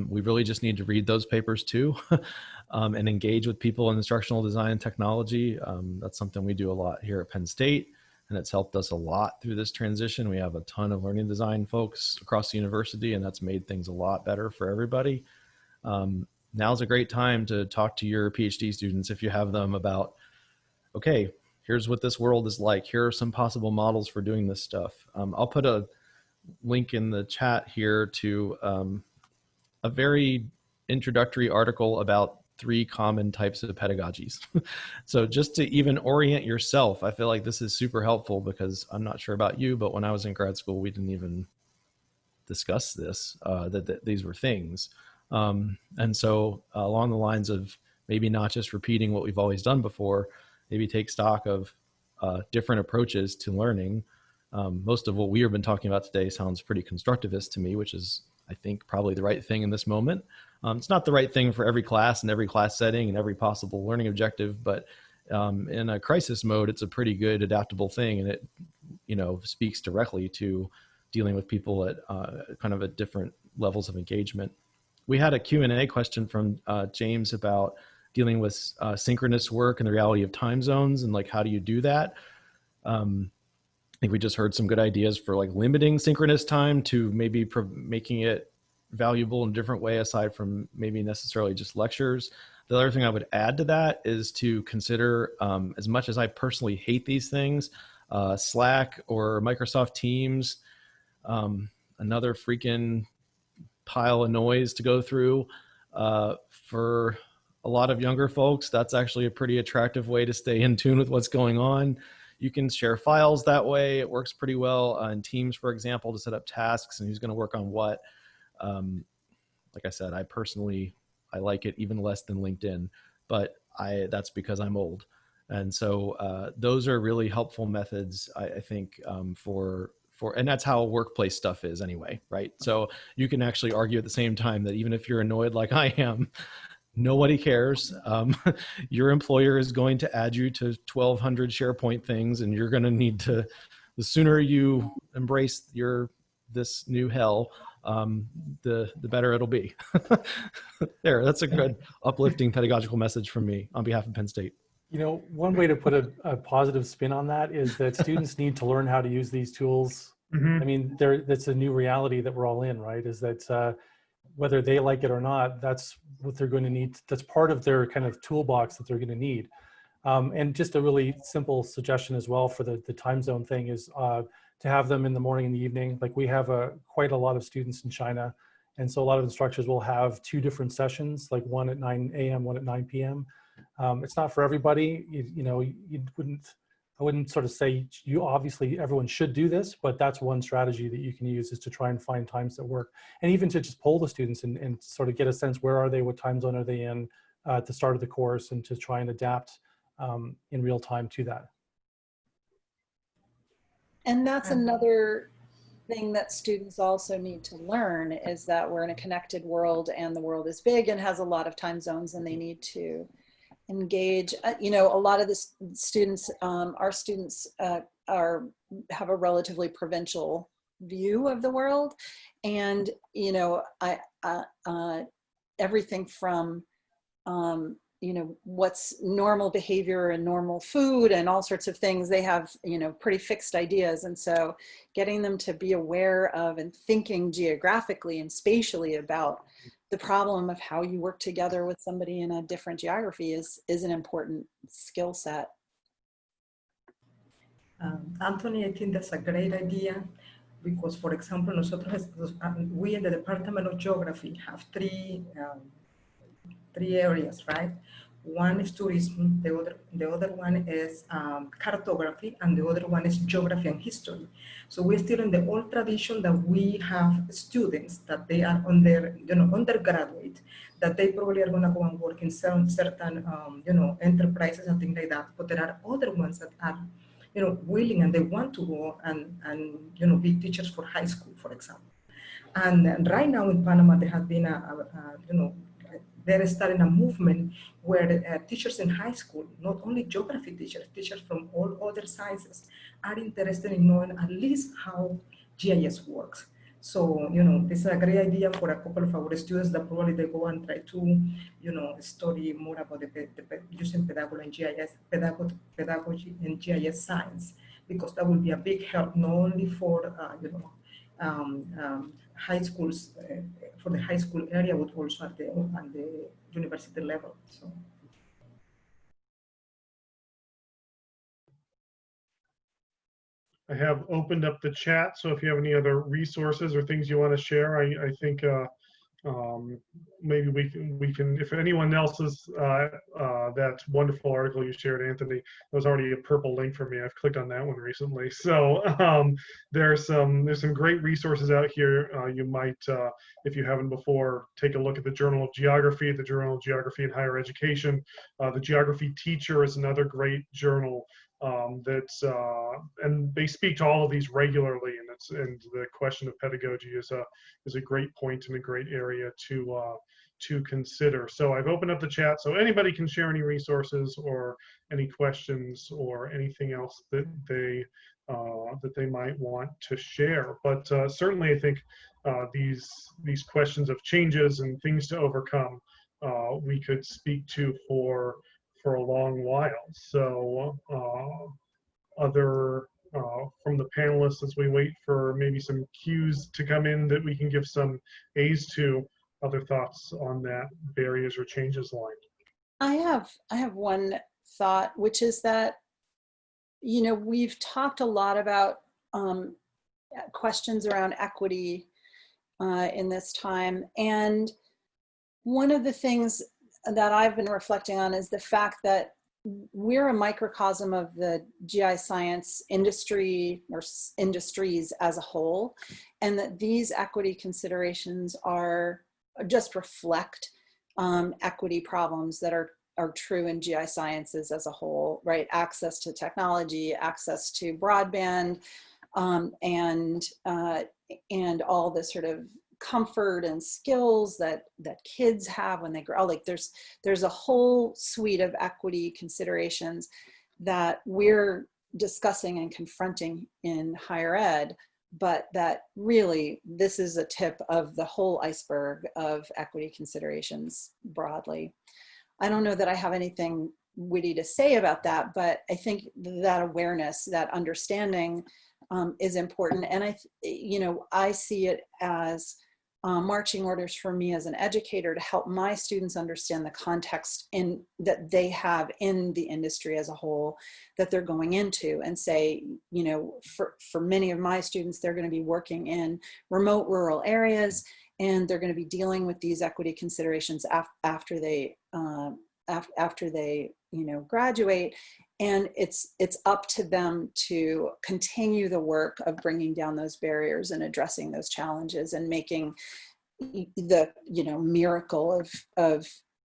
[SPEAKER 6] We really just need to read those papers too and engage with people in instructional design and technology. That's something we do a lot here at Penn State, and it's helped us a lot through this transition. We have a ton of learning design folks across the university, and that's made things a lot better for everybody. Now's a great time to talk to your PhD students, if you have them, about, okay, here's what this world is like. Here are some possible models for doing this stuff. I'll put a link in the chat here to a very introductory article about 3 common types of pedagogies. So just to even orient yourself, I feel like this is super helpful, because I'm not sure about you, but when I was in grad school, we didn't even discuss this, that these were things. And so along the lines of maybe not just repeating what we've always done before, maybe take stock of different approaches to learning. Most of what we have been talking about today sounds pretty constructivist to me, which is, I think, probably the right thing in this moment. It's not the right thing for every class and every class setting and every possible learning objective, but in a crisis mode, it's a pretty good adaptable thing. And it, you know, speaks directly to dealing with people at kind of at different levels of engagement. We had a Q&A question from James about dealing with synchronous work and the reality of time zones and like, how do you do that? I think we just heard some good ideas for like limiting synchronous time to maybe making it valuable in a different way, aside from maybe necessarily just lectures. The other thing I would add to that is to consider, as much as I personally hate these things, Slack or Microsoft Teams, another freaking pile of noise to go through, for a lot of younger folks, that's actually a pretty attractive way to stay in tune with what's going on. You can share files that way. It works pretty well in Teams, for example, to set up tasks and who's going to work on what. Like I said, I like it even less than LinkedIn, but that's because I'm old. And so those are really helpful methods, I think, and that's how workplace stuff is anyway, right? So you can actually argue at the same time that even if you're annoyed like I am, nobody cares. Your employer is going to add you to 1,200 SharePoint things, and you're going to need to, the sooner you embrace this new hell, the better it'll be. There, that's a good uplifting pedagogical message from me on behalf of Penn State.
[SPEAKER 4] You know, one way to put a positive spin on that is that students need to learn how to use these tools. I mean, that's a new reality that we're all in, right? Is that whether they like it or not, that's what they're going to need. That's part of their kind of toolbox that they're going to need. And just a really simple suggestion as well for the time zone thing is to have them in the morning and the evening. Like we have quite a lot of students in China. And so a lot of instructors will have 2 different sessions, like one at 9 a.m., one at 9 p.m. It's not for everybody. I wouldn't sort of say obviously everyone should do this, but that's one strategy that you can use, is to try and find times that work. And even to just poll the students and sort of get a sense, where are they, what time zone are they in at the start of the course, and to try and adapt in real time to that.
[SPEAKER 7] And that's another thing that students also need to learn, is that we're in a connected world and the world is big and has a lot of time zones, and they need to engage. You know, a lot of the students, our students have a relatively provincial view of the world. And, you know, everything from, you know, what's normal behavior and normal food and all sorts of things, they have, you know, pretty fixed ideas. And so getting them to be aware of and thinking geographically and spatially about the problem of how you work together with somebody in a different geography is an important skill set.
[SPEAKER 5] Anthony, I think that's a great idea, because, for example, we in the Department of Geography have three areas, right? One is tourism, the other one is cartography, and the other one is geography and history. So we're still in the old tradition that we have students that they are on their, you know, undergraduate, that they probably are going to go and work in certain you know, enterprises and things like that. But there are other ones that are, you know, willing and they want to go and you know, be teachers for high school, for example. And right now in Panama, there has been you know, they're starting a movement where teachers in high school, not only geography teachers, teachers from all other sciences, are interested in knowing at least how GIS works. So, you know, this is a great idea for a couple of our students that probably they go and try to, you know, study more about using pedagogy and GIS, pedagogy and GIS science, because that will be a big help, not only for, you know, high schools, for the high school area, but also at the university level. So.
[SPEAKER 1] I have opened up the chat, so if you have any other resources or things you want to share, I think maybe we can, if anyone else is, that wonderful article you shared, Anthony, that was already a purple link for me. I've clicked on that one recently. So there's some great resources out here. You might, if you haven't before, take a look at the Journal of Geography, the Journal of Geography in Higher Education. The Geography Teacher is another great journal. And they speak to all of these regularly, and the question of pedagogy is a great point and a great area to consider. So I've opened up the chat, so anybody can share any resources or any questions or anything else that they might want to share. But certainly, I think these questions of changes and things to overcome, we could speak to for a long while. So other from the panelists, as we wait for maybe some cues to come in that we can give some A's to, other thoughts on that barriers or changes line?
[SPEAKER 7] I have one thought, which is that, you know, we've talked a lot about questions around equity in this time. And one of the things that I've been reflecting on is the fact that we're a microcosm of the GIScience industry or industries as a whole, and that these equity considerations are just reflect equity problems that are true in GISciences as a whole, right? Access to technology, access to broadband, and all the sort of comfort and skills that kids have when they grow. Like there's a whole suite of equity considerations that we're discussing and confronting in higher ed, but that really this is a tip of the whole iceberg of equity considerations broadly. I don't know that I have anything witty to say about that, but I think that awareness, that understanding is important. And I see it as marching orders for me as an educator to help my students understand the context that they have in the industry as a whole that they're going into, and say, for many of my students, they're going to be working in remote rural areas, and they're going to be dealing with these equity considerations after they graduate. And it's up to them to continue the work of bringing down those barriers and addressing those challenges and making the miracle of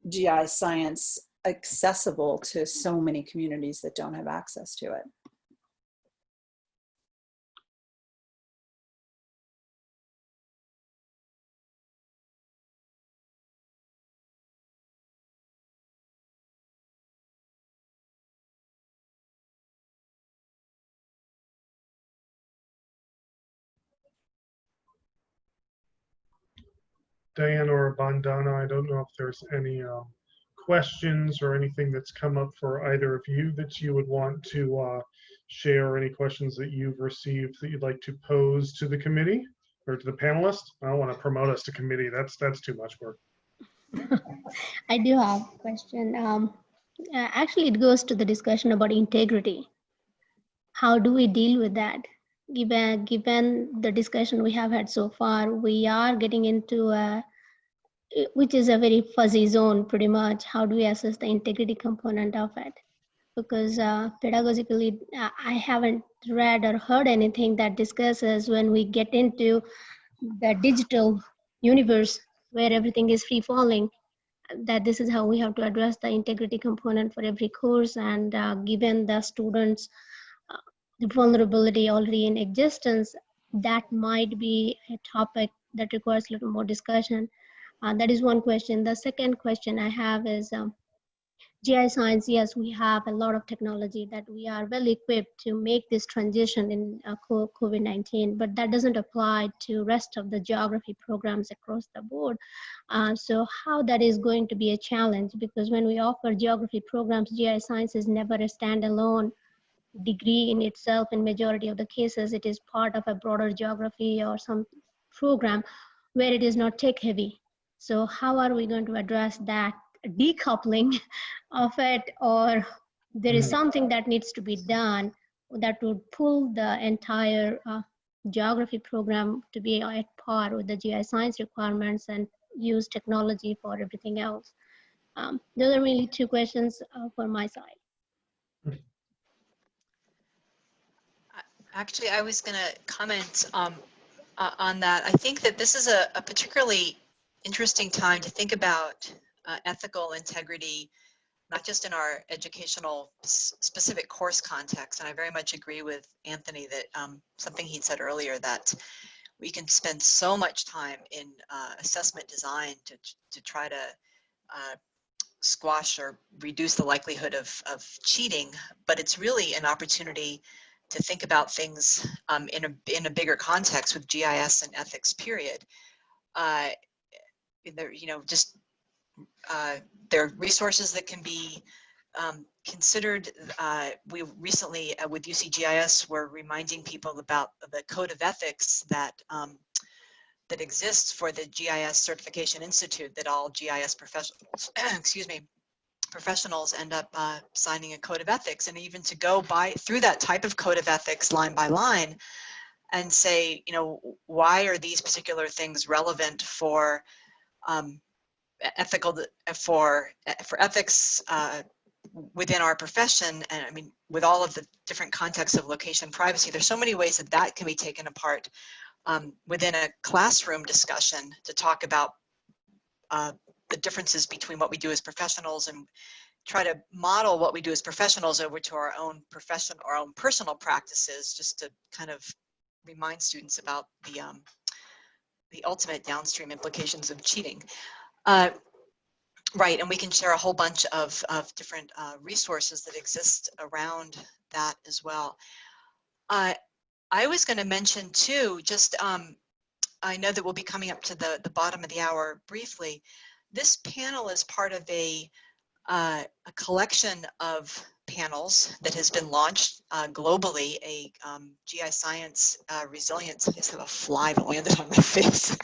[SPEAKER 7] GIScience accessible to so many communities that don't have access to it.
[SPEAKER 1] Diane or Bandana, I don't know if there's any questions or anything that's come up for either of you that you would want to share, or any questions that you've received that you'd like to pose to the committee or to the panelists. I don't want to promote us to committee. That's too much work.
[SPEAKER 3] I do have a question. Actually, it goes to the discussion about integrity. How do we deal with that? Given the discussion we have had so far, we are getting into which is a very fuzzy zone pretty much. How do we assess the integrity component of it? Because pedagogically, I haven't read or heard anything that discusses when we get into the digital universe where everything is free falling, that this is how we have to address the integrity component for every course. And given the students' vulnerability already in existence, that might be a topic that requires a little more discussion. That is one question. The second question I have is GIScience, yes, we have a lot of technology that we are well equipped to make this transition in COVID-19, but that doesn't apply to rest of the geography programs across the board. So how that is going to be a challenge, because when we offer geography programs, GIScience is never a standalone degree in itself. In majority of the cases, it is part of a broader geography or some program where it is not tech heavy. So how are we going to address that decoupling of it, or there is something that needs to be done that would pull the entire geography program to be at par with the GIScience requirements and use technology for everything else? Those are really two questions for my side.
[SPEAKER 2] Actually, I was going to comment on that. I think that this is a particularly interesting time to think about ethical integrity, not just in our educational specific course context. And I very much agree with Anthony that something he said earlier, that we can spend so much time in assessment design to try to squash or reduce the likelihood of cheating, but it's really an opportunity to think about things in a bigger context with GIS and ethics, period. There are resources that can be considered. We recently with UCGIS were reminding people about the code of ethics that that exists for the GIS Certification Institute, that all GIS professionals, professionals end up signing a code of ethics, and even to go through that type of code of ethics line by line and say, why are these particular things relevant for for ethics within our profession, and I mean, with all of the different contexts of location privacy, there's so many ways that that can be taken apart within a classroom discussion to talk about the differences between what we do as professionals and try to model what we do as professionals over to our own personal practices, just to kind of remind students about the ultimate downstream implications of cheating. Right, and we can share a whole bunch of different resources that exist around that as well. I was going to mention too, just I know that we'll be coming up to the bottom of the hour briefly. This panel is part of a collection of panels that has been launched globally, a GIScience resilience, I just have a fly that landed on my face,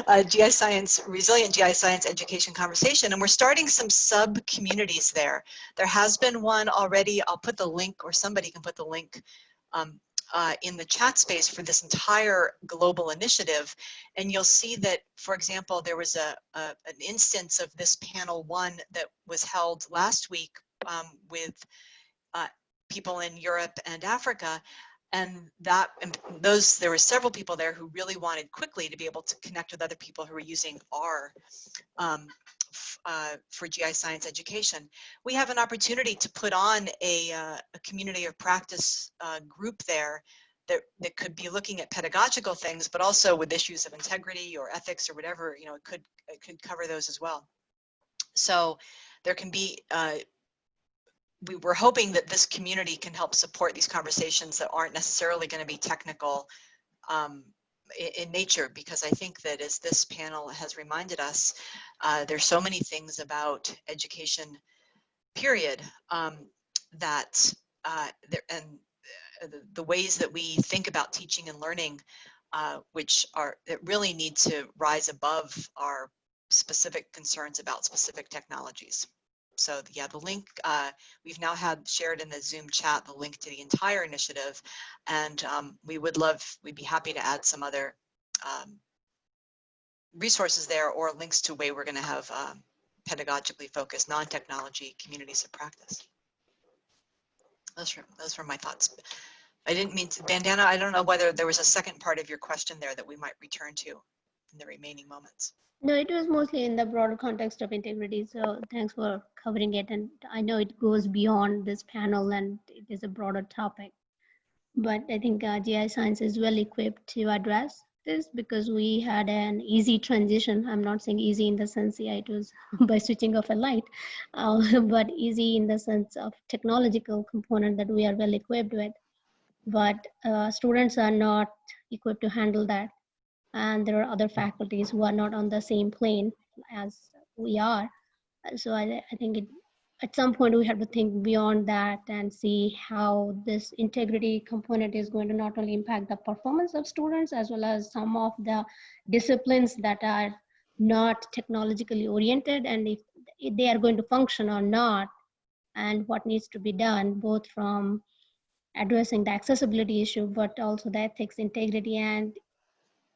[SPEAKER 2] GIScience, resilient GIScience education conversation, and we're starting some sub-communities there. There has been one already. I'll put the link, or somebody can put the link in the chat space for this entire global initiative. And you'll see that, for example, there was an instance of this panel 1 that was held last week with people in Europe and Africa. And there were several people there who really wanted quickly to be able to connect with other people who were using R for GIScience education. We have an opportunity to put on a community of practice group there that could be looking at pedagogical things, but also with issues of integrity or ethics or whatever, you know, it could cover those as well. So there can be, we were hoping that this community can help support these conversations that aren't necessarily going to be technical in nature, because I think that, as this panel has reminded us, there's so many things about education, period, that the ways that we think about teaching and learning, that really need to rise above our specific concerns about specific technologies. So yeah, the link, we've now had shared in the Zoom chat the link to the entire initiative, and we'd be happy to add some other resources there, or links to way we're going to have pedagogically focused non-technology communities of practice. Those were my thoughts. I didn't mean to, Bandana, I don't know whether there was a second part of your question there that we might return to in the remaining moments.
[SPEAKER 3] No, it was mostly in the broader context of integrity. So thanks for covering it. And I know it goes beyond this panel and it is a broader topic. But I think GIScience is well equipped to address this because we had an easy transition. I'm not saying easy in the sense, yeah, it was by switching off a light, but easy in the sense of technological component that we are well equipped with. But students are not equipped to handle that. And there are other faculties who are not on the same plane as we are. So I think at some point we have to think beyond that and see how this integrity component is going to not only impact the performance of students, as well as some of the disciplines that are not technologically oriented, and if they are going to function or not, and what needs to be done, both from addressing the accessibility issue, but also the ethics, integrity, and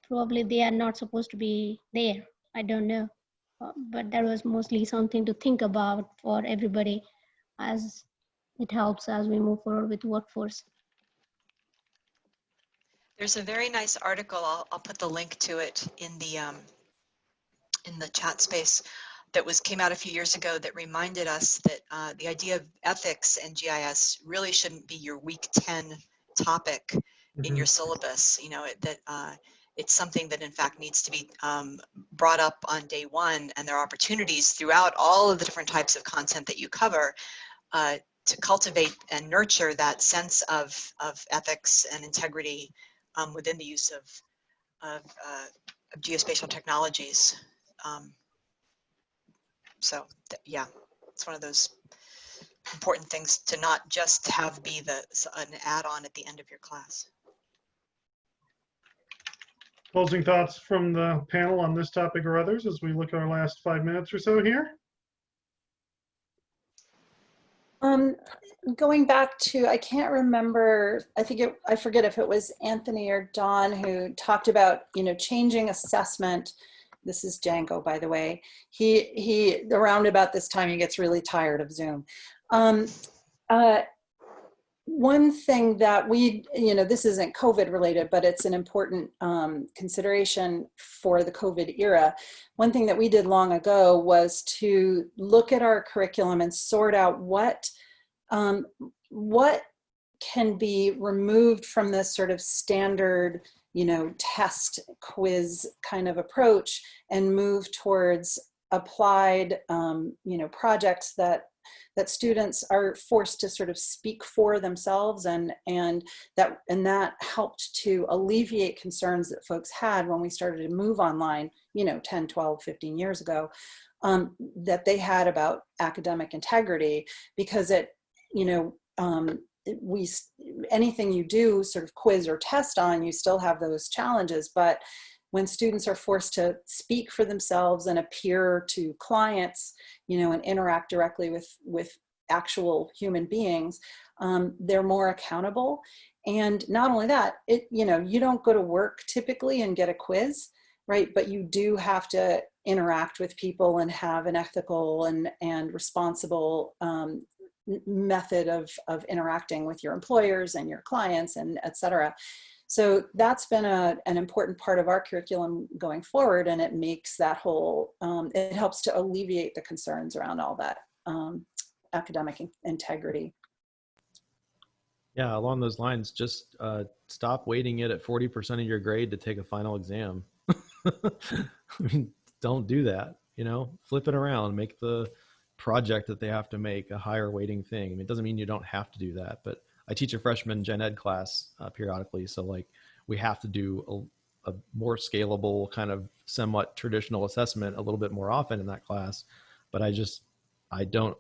[SPEAKER 3] probably they are not supposed to be there. I don't know. But that was mostly something to think about for everybody, as it helps as we move forward with workforce.
[SPEAKER 2] There's a very nice article, I'll put the link to it in the chat space, that came out a few years ago that reminded us that the idea of ethics and GIS really shouldn't be your week 10 topic in your syllabus. You know, it's something that in fact needs to be brought up on day 1, and there are opportunities throughout all of the different types of content that you cover to cultivate and nurture that sense of ethics and integrity within the use of geospatial technologies. So yeah, it's one of those important things to not just have be an add-on at the end of your class.
[SPEAKER 1] Closing thoughts from the panel on this topic or others as we look at our last 5 minutes or so here?
[SPEAKER 7] Going back to, I can't remember, I forget if it was Anthony or Don who talked about, changing assessment This is Django, by the way. He around about this time, he gets really tired of Zoom. One thing that this isn't COVID related, but it's an important consideration for the COVID era. One thing that we did long ago was to look at our curriculum and sort out what can be removed from this sort of standard, test quiz kind of approach and move towards applied, projects that students are forced to sort of speak for themselves, and that helped to alleviate concerns that folks had when we started to move online, 10, 12, 15 years ago, that they had about academic integrity, because anything you do sort of quiz or test on, you still have those challenges. But when students are forced to speak for themselves and appear to clients, and interact directly with actual human beings, they're more accountable. And not only that, you don't go to work typically and get a quiz, right? But you do have to interact with people and have an ethical and responsible method of interacting with your employers and your clients, and et cetera. So that's been an important part of our curriculum going forward, and it makes that whole, it helps to alleviate the concerns around all that academic integrity.
[SPEAKER 6] Yeah, along those lines, just stop weighting it at 40% of your grade to take a final exam. I mean, don't do that, flip it around, make the project that they have to make a higher weighting thing. I mean, it doesn't mean you don't have to do that, but I teach a freshman gen ed class periodically. So like we have to do a more scalable kind of somewhat traditional assessment a little bit more often in that class. But I don't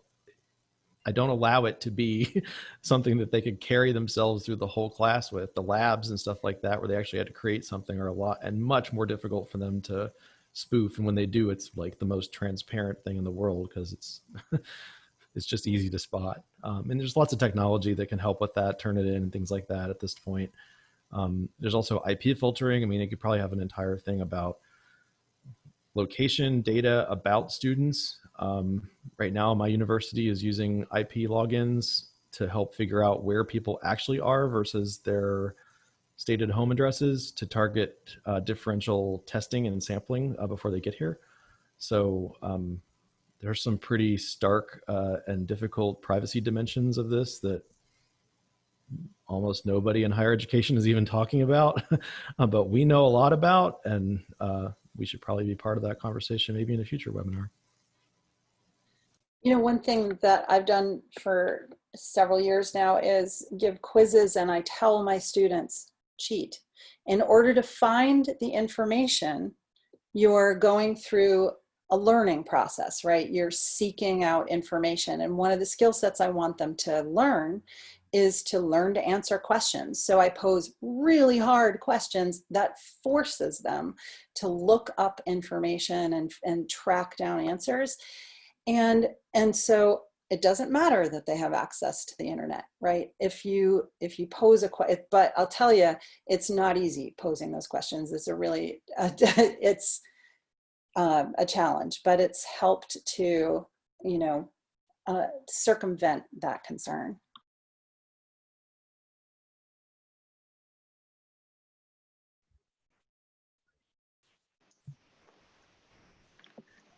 [SPEAKER 6] allow it to be something that they could carry themselves through the whole class with. The labs and stuff like that, where they actually had to create something, are a lot and much more difficult for them to spoof. And when they do, it's like the most transparent thing in the world, because it's just easy to spot. And there's lots of technology that can help with that, turn it in and things like that at this point. There's also IP filtering. I mean, you could probably have an entire thing about location data about students. Right now, my university is using IP logins to help figure out where people actually are versus their stated home addresses, to target differential testing and sampling before they get here. So there's some pretty stark and difficult privacy dimensions of this that almost nobody in higher education is even talking about, but we know a lot about, and we should probably be part of that conversation maybe in a future webinar.
[SPEAKER 7] One thing that I've done for several years now is give quizzes, and I tell my students, cheat. In order to find the information, you're going through a learning process, right? You're seeking out information. And one of the skill sets I want them to learn is to learn to answer questions. So I pose really hard questions that forces them to look up information and track down answers. And so it doesn't matter that they have access to the internet, right? If you pose a question, but I'll tell you, it's not easy posing those questions. It's it's a challenge, but it's helped to, circumvent that concern.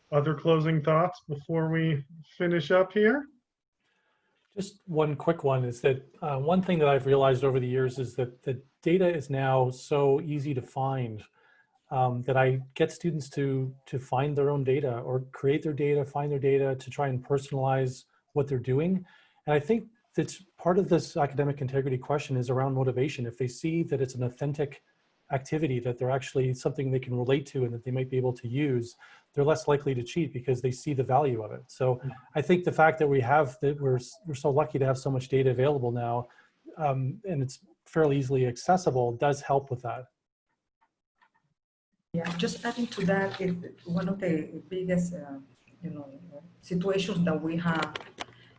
[SPEAKER 1] Other closing thoughts before we finish up here?
[SPEAKER 4] Just one quick one is that one thing that I've realized over the years is that the data is now so easy to find that I get students to find their own data, or create their data, find their data, to try and personalize what they're doing. And I think that's part of this academic integrity question is around motivation. If they see that it's an authentic activity, that they're actually something they can relate to and that they might be able to use, they're less likely to cheat because they see the value of it. So I think the fact that we're so lucky to have so much data available now, and it's fairly easily accessible, does help with that.
[SPEAKER 5] Yeah, just adding to that, is one of the biggest situations that we have,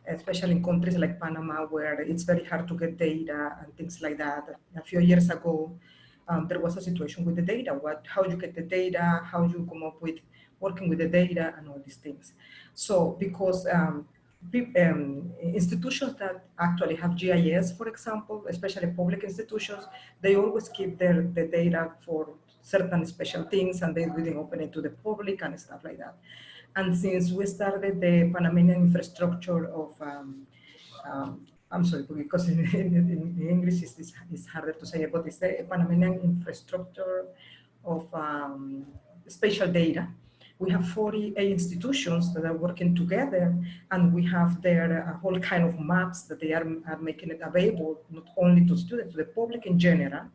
[SPEAKER 5] especially in countries like Panama, where it's very hard to get data and things like that. A few years ago, there was a situation with the data, how you get the data, how you come up with working with the data and all these things. So because institutions that actually have GIS, for example, especially public institutions, they always keep the data for certain special things and they didn't open it to the public and stuff like that. And since we started the Panamanian infrastructure of, I'm sorry, because in English it's harder to say, but it's the Panamanian infrastructure of spatial data. We have 48 institutions that are working together, and we have their whole kind of maps that they are making it available, not only to students, to the public in general.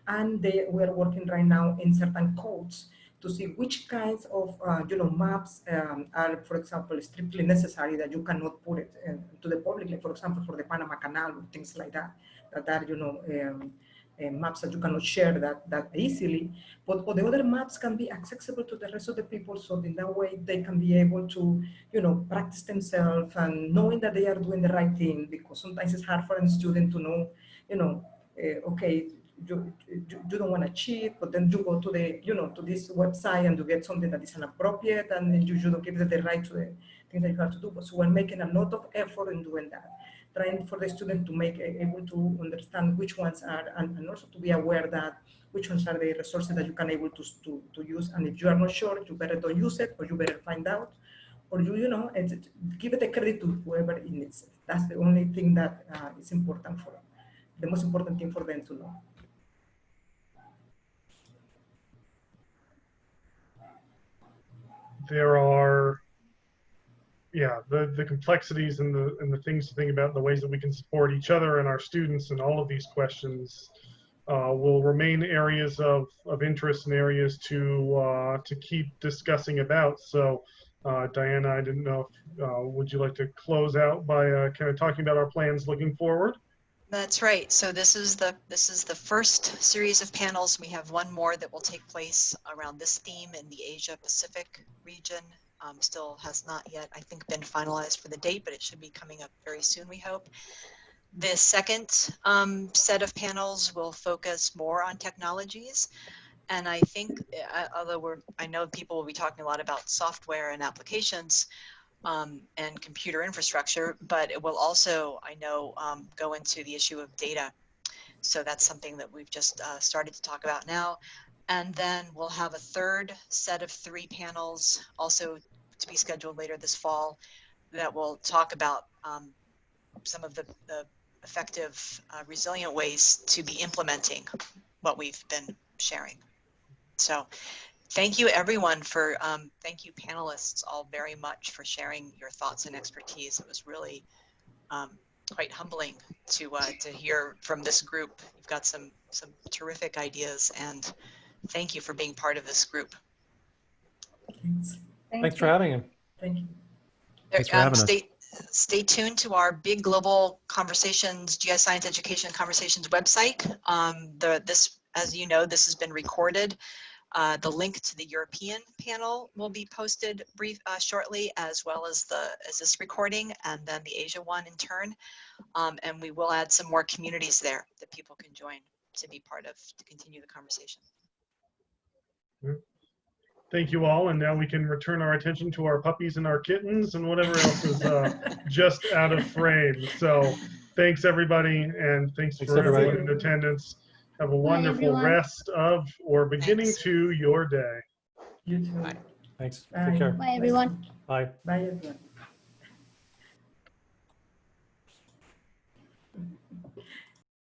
[SPEAKER 5] And we are working right now in certain codes to see which kinds of maps are, for example, strictly necessary that you cannot put it to the public, like for example, for the Panama Canal, or things like that, that are, maps that you cannot share that easily, but the other maps can be accessible to the rest of the people, so in that way they can be able to, practice themselves and knowing that they are doing the right thing, because sometimes it's hard for a student to know, okay, you don't want to cheat, but then you go to the, to this website and you get something that is inappropriate, and then you don't give the right to the things that you have to do. So we're making a lot of effort in doing that, trying for the student to make able to understand which ones are, and also to be aware that which ones are the resources that you can able to use. And if you are not sure, you better don't use it, or you better find out, or give it a credit to whoever it needs it. That's the only thing that is important for them, the most important thing for them to know.
[SPEAKER 1] There are, yeah, the complexities and the things to think about, and the ways that we can support each other and our students, and all of these questions will remain areas of interest and areas to keep discussing about. So Diana, I didn't know if, would you like to close out by kind of talking about our plans looking forward?
[SPEAKER 2] That's right. So this is the first series of panels. We have one more that will take place around this theme in the Asia Pacific region. Still has not yet, I think, been finalized for the date, but it should be coming up very soon, we hope. The second set of panels will focus more on technologies. And I think, although I know people will be talking a lot about software and applications, and computer infrastructure, but it will also, I know, go into the issue of data. So that's something that we've just started to talk about now. And then we'll have a third set of 3 panels also to be scheduled later this fall that will talk about some of the effective, resilient ways to be implementing what we've been sharing. So thank you everyone for, thank you panelists all very much for sharing your thoughts and expertise. It was really quite humbling to hear from this group. You've got some terrific ideas, and thank you for being part of this group.
[SPEAKER 4] Thanks for having him.
[SPEAKER 5] Thank you.
[SPEAKER 6] Thanks for having us.
[SPEAKER 2] Stay tuned to our big global conversations, GIScience Education Conversations website. This, as you know, this has been recorded. The link to the European panel will be posted shortly, as well as this recording, and then the Asia one in turn. And we will add some more communities there that people can join to be part of, to continue the conversation.
[SPEAKER 1] Thank you all, and now we can return our attention to our puppies and our kittens and whatever else is just out of frame. So thanks everybody, and thanks for everyone in attendance. Have a wonderful rest of or beginning to your day.
[SPEAKER 5] You too.
[SPEAKER 2] Bye.
[SPEAKER 4] Thanks.
[SPEAKER 5] Bye.
[SPEAKER 4] Take care.
[SPEAKER 3] Bye, everyone.
[SPEAKER 4] Bye.
[SPEAKER 5] Bye, everyone.